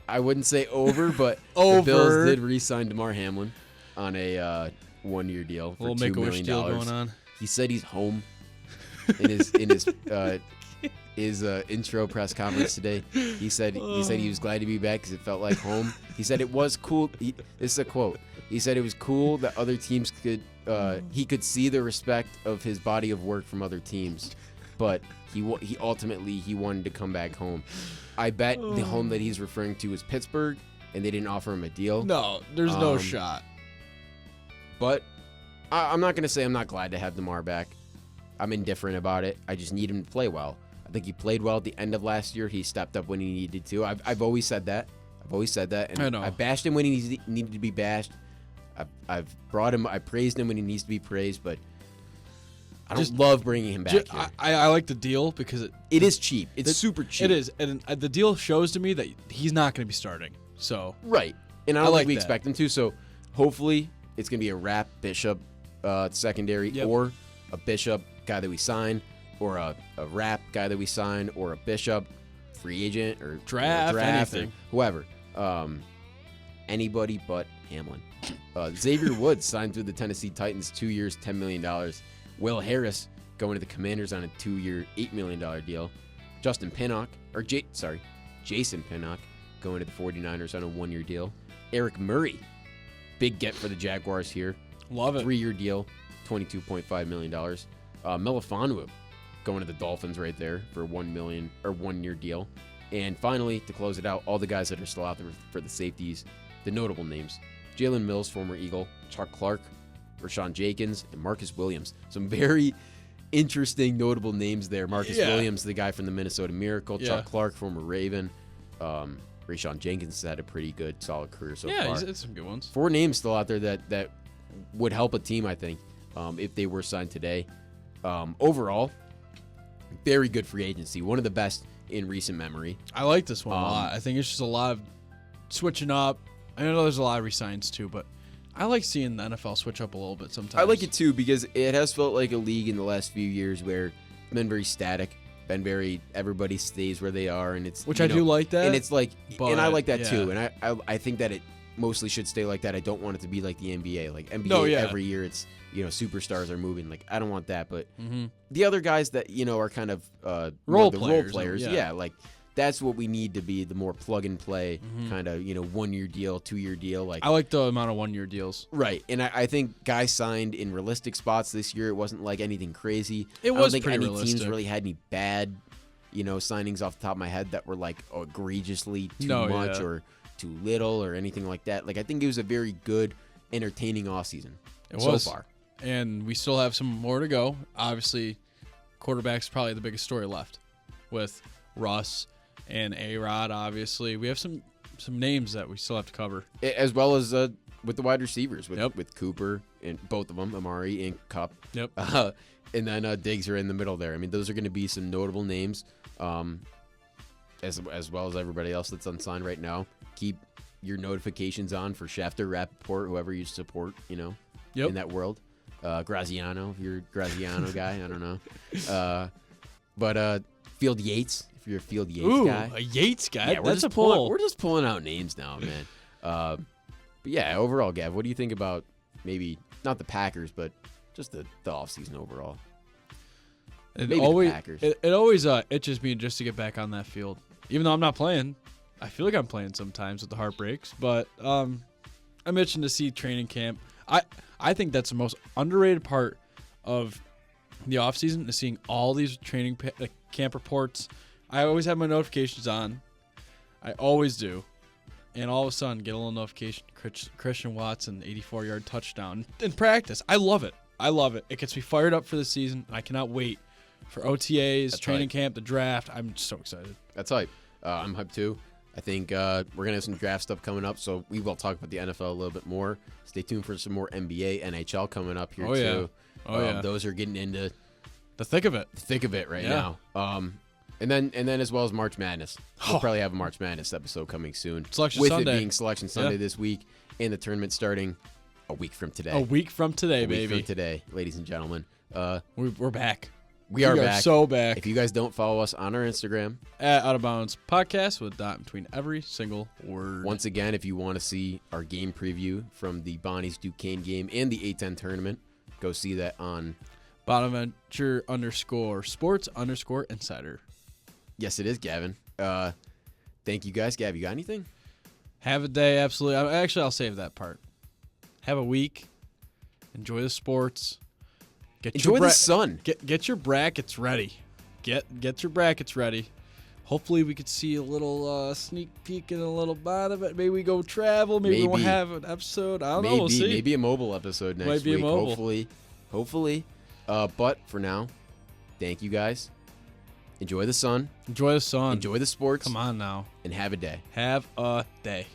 I wouldn't say over, but Over. the Bills did re-sign DeMar Hamlin on a 1-year deal for A little $2 Make-A-Wish million. deal going on. He said he's home in his intro press conference today. He said he was glad to be back because it felt like home. He said it was cool. This is a quote. He said it was cool that other teams could he could see the respect of his body of work from other teams, but he ultimately wanted to come back home. I bet the home that he's referring to is Pittsburgh, and they didn't offer him a deal. No, there's no shot. But I'm not going to say I'm not glad to have DeMar back. I'm indifferent about it. I just need him to play well. I think he played well at the end of last year. He stepped up when he needed to. I've always said that. And I know. I bashed him when he needed to be bashed. I've brought him. I praised him when he needs to be praised, but I don't love bringing him back here. I like the deal because it is cheap. It's super cheap. It is, and the deal shows to me that he's not going to be starting. So right, and I don't like think we that. expect him to. So hopefully it's going to be a Rapp Bishop secondary, Yep. or a Bishop guy that we sign, or a Rapp guy that we sign, or a Bishop free agent or Draft, anything. or whoever. Anybody but Hamlin. Xavier Woods signed through the Tennessee Titans, 2 years, $10 million. Will Harris going to the Commanders on a 2-year, $8 million deal. Jason Pinnock going to the 49ers on a 1-year deal. Eric Murray, big get for the Jaguars here. love it. 3-year deal, $22.5 million. Melifonwu going to the Dolphins right there for $1 year deal. And finally, to close it out, all the guys that are still out there for the safeties, the notable names: Jalen Mills, former Eagle; Chuck Clark; Rashawn Jenkins; and Marcus Williams. Some very interesting, notable names there. Marcus Williams, the guy from the Minnesota Miracle; Chuck Clark, former Raven; Rashawn Jenkins has had a pretty good, solid career so far. Yeah, he's had some good ones. 4 names still out there that would help a team, I think, if they were signed today. Overall, very good free agency. One of the best in recent memory. I like this one a lot. I think it's just a lot of switching up. I know there's a lot of resigns too, but I like seeing the NFL switch up a little bit sometimes. I like it too because it has felt like a league in the last few years where it's been very static, everybody stays where they are, and it's which I do like that, and it's like, and I like that yeah. too, and I think that it mostly should stay like that. I don't want it to be like the NBA. Like NBA, every year it's superstars are moving. Like I don't want that, but the other guys that are kind of role the players, role players, yeah. like that's what we need to be the more plug and play kind of 1 year deal, 2 year deal. Like I like the amount of 1 year deals. Right, and I think guys signed in realistic spots this year. It wasn't like anything crazy. It I was don't think pretty any realistic. teams really had any bad, signings off the top of my head that were like egregiously too No, much yeah. or too little or anything like that. Like I think it was a very good, entertaining offseason so far. And we still have some more to go. Obviously, quarterback's probably the biggest story left with Russ and A-Rod, obviously. We have some names that we still have to cover. As well as with the wide receivers, Yep. with Cooper and both of them, Amari and Kupp. Yep. And then Diggs are in the middle there. I mean, those are going to be some notable names, as well as everybody else that's unsigned right now. Keep your notifications on for Schefter, Rappaport, whoever you support, in that world. Graziano, if you're a Graziano guy, I don't know. But Field Yates, if you're a Field Yates guy. A Yates guy? Yeah, That's a pull. We're just pulling out names now, man. But yeah, overall, Gav, what do you think about maybe not the Packers, but just the offseason overall? Maybe the Packers. It always itches me just to get back on that field. Even though I'm not playing, I feel like I'm playing sometimes with the heartbreaks. But I'm itching to see training camp. I think that's the most underrated part of the offseason is seeing all these training camp reports. I always have my notifications on. I always do. And all of a sudden, get a little notification, Christian Watson, 84-yard touchdown in practice. I love it. It gets me fired up for the season. I cannot wait for OTAs, That's training hype. camp, the draft. I'm so excited. That's hype. I'm hyped too. I think we're going to have some draft stuff coming up, so we will talk about the NFL a little bit more. Stay tuned for some more NBA, NHL coming up here too. Yeah. Those are getting into The thick of it. right Yeah. now. And then as well as March Madness. We'll probably have a March Madness episode coming soon. Selection with Sunday. it being Selection Sunday Yeah. this week and the tournament starting a week from today. A week from today, A week baby. from today, ladies and gentlemen. We're back. We are back. So back. If you guys don't follow us on our Instagram, At Out of Bounds Podcast with a dot between every single word. once again, if you want to see our game preview from the Bonnie's Duquesne game and the A10 tournament, go see that on. Bonaventure _sports_insider. Yes, it is, Gavin. Thank you guys. Gav, you got anything? Have a day, absolutely. I'll save that part. Have a week. Enjoy the sports. Enjoy the sun. Get your brackets ready. Get your brackets ready. Hopefully we could see a little sneak peek and a little bit of it. Maybe we go travel. Maybe we won't Maybe. have an episode. I don't know. We'll see. Maybe a mobile episode next Might be a week. mobile. Hopefully. But for now, thank you guys. Enjoy the sun. Enjoy the sun. Enjoy the sports. Come on now. And have a day. Have a day.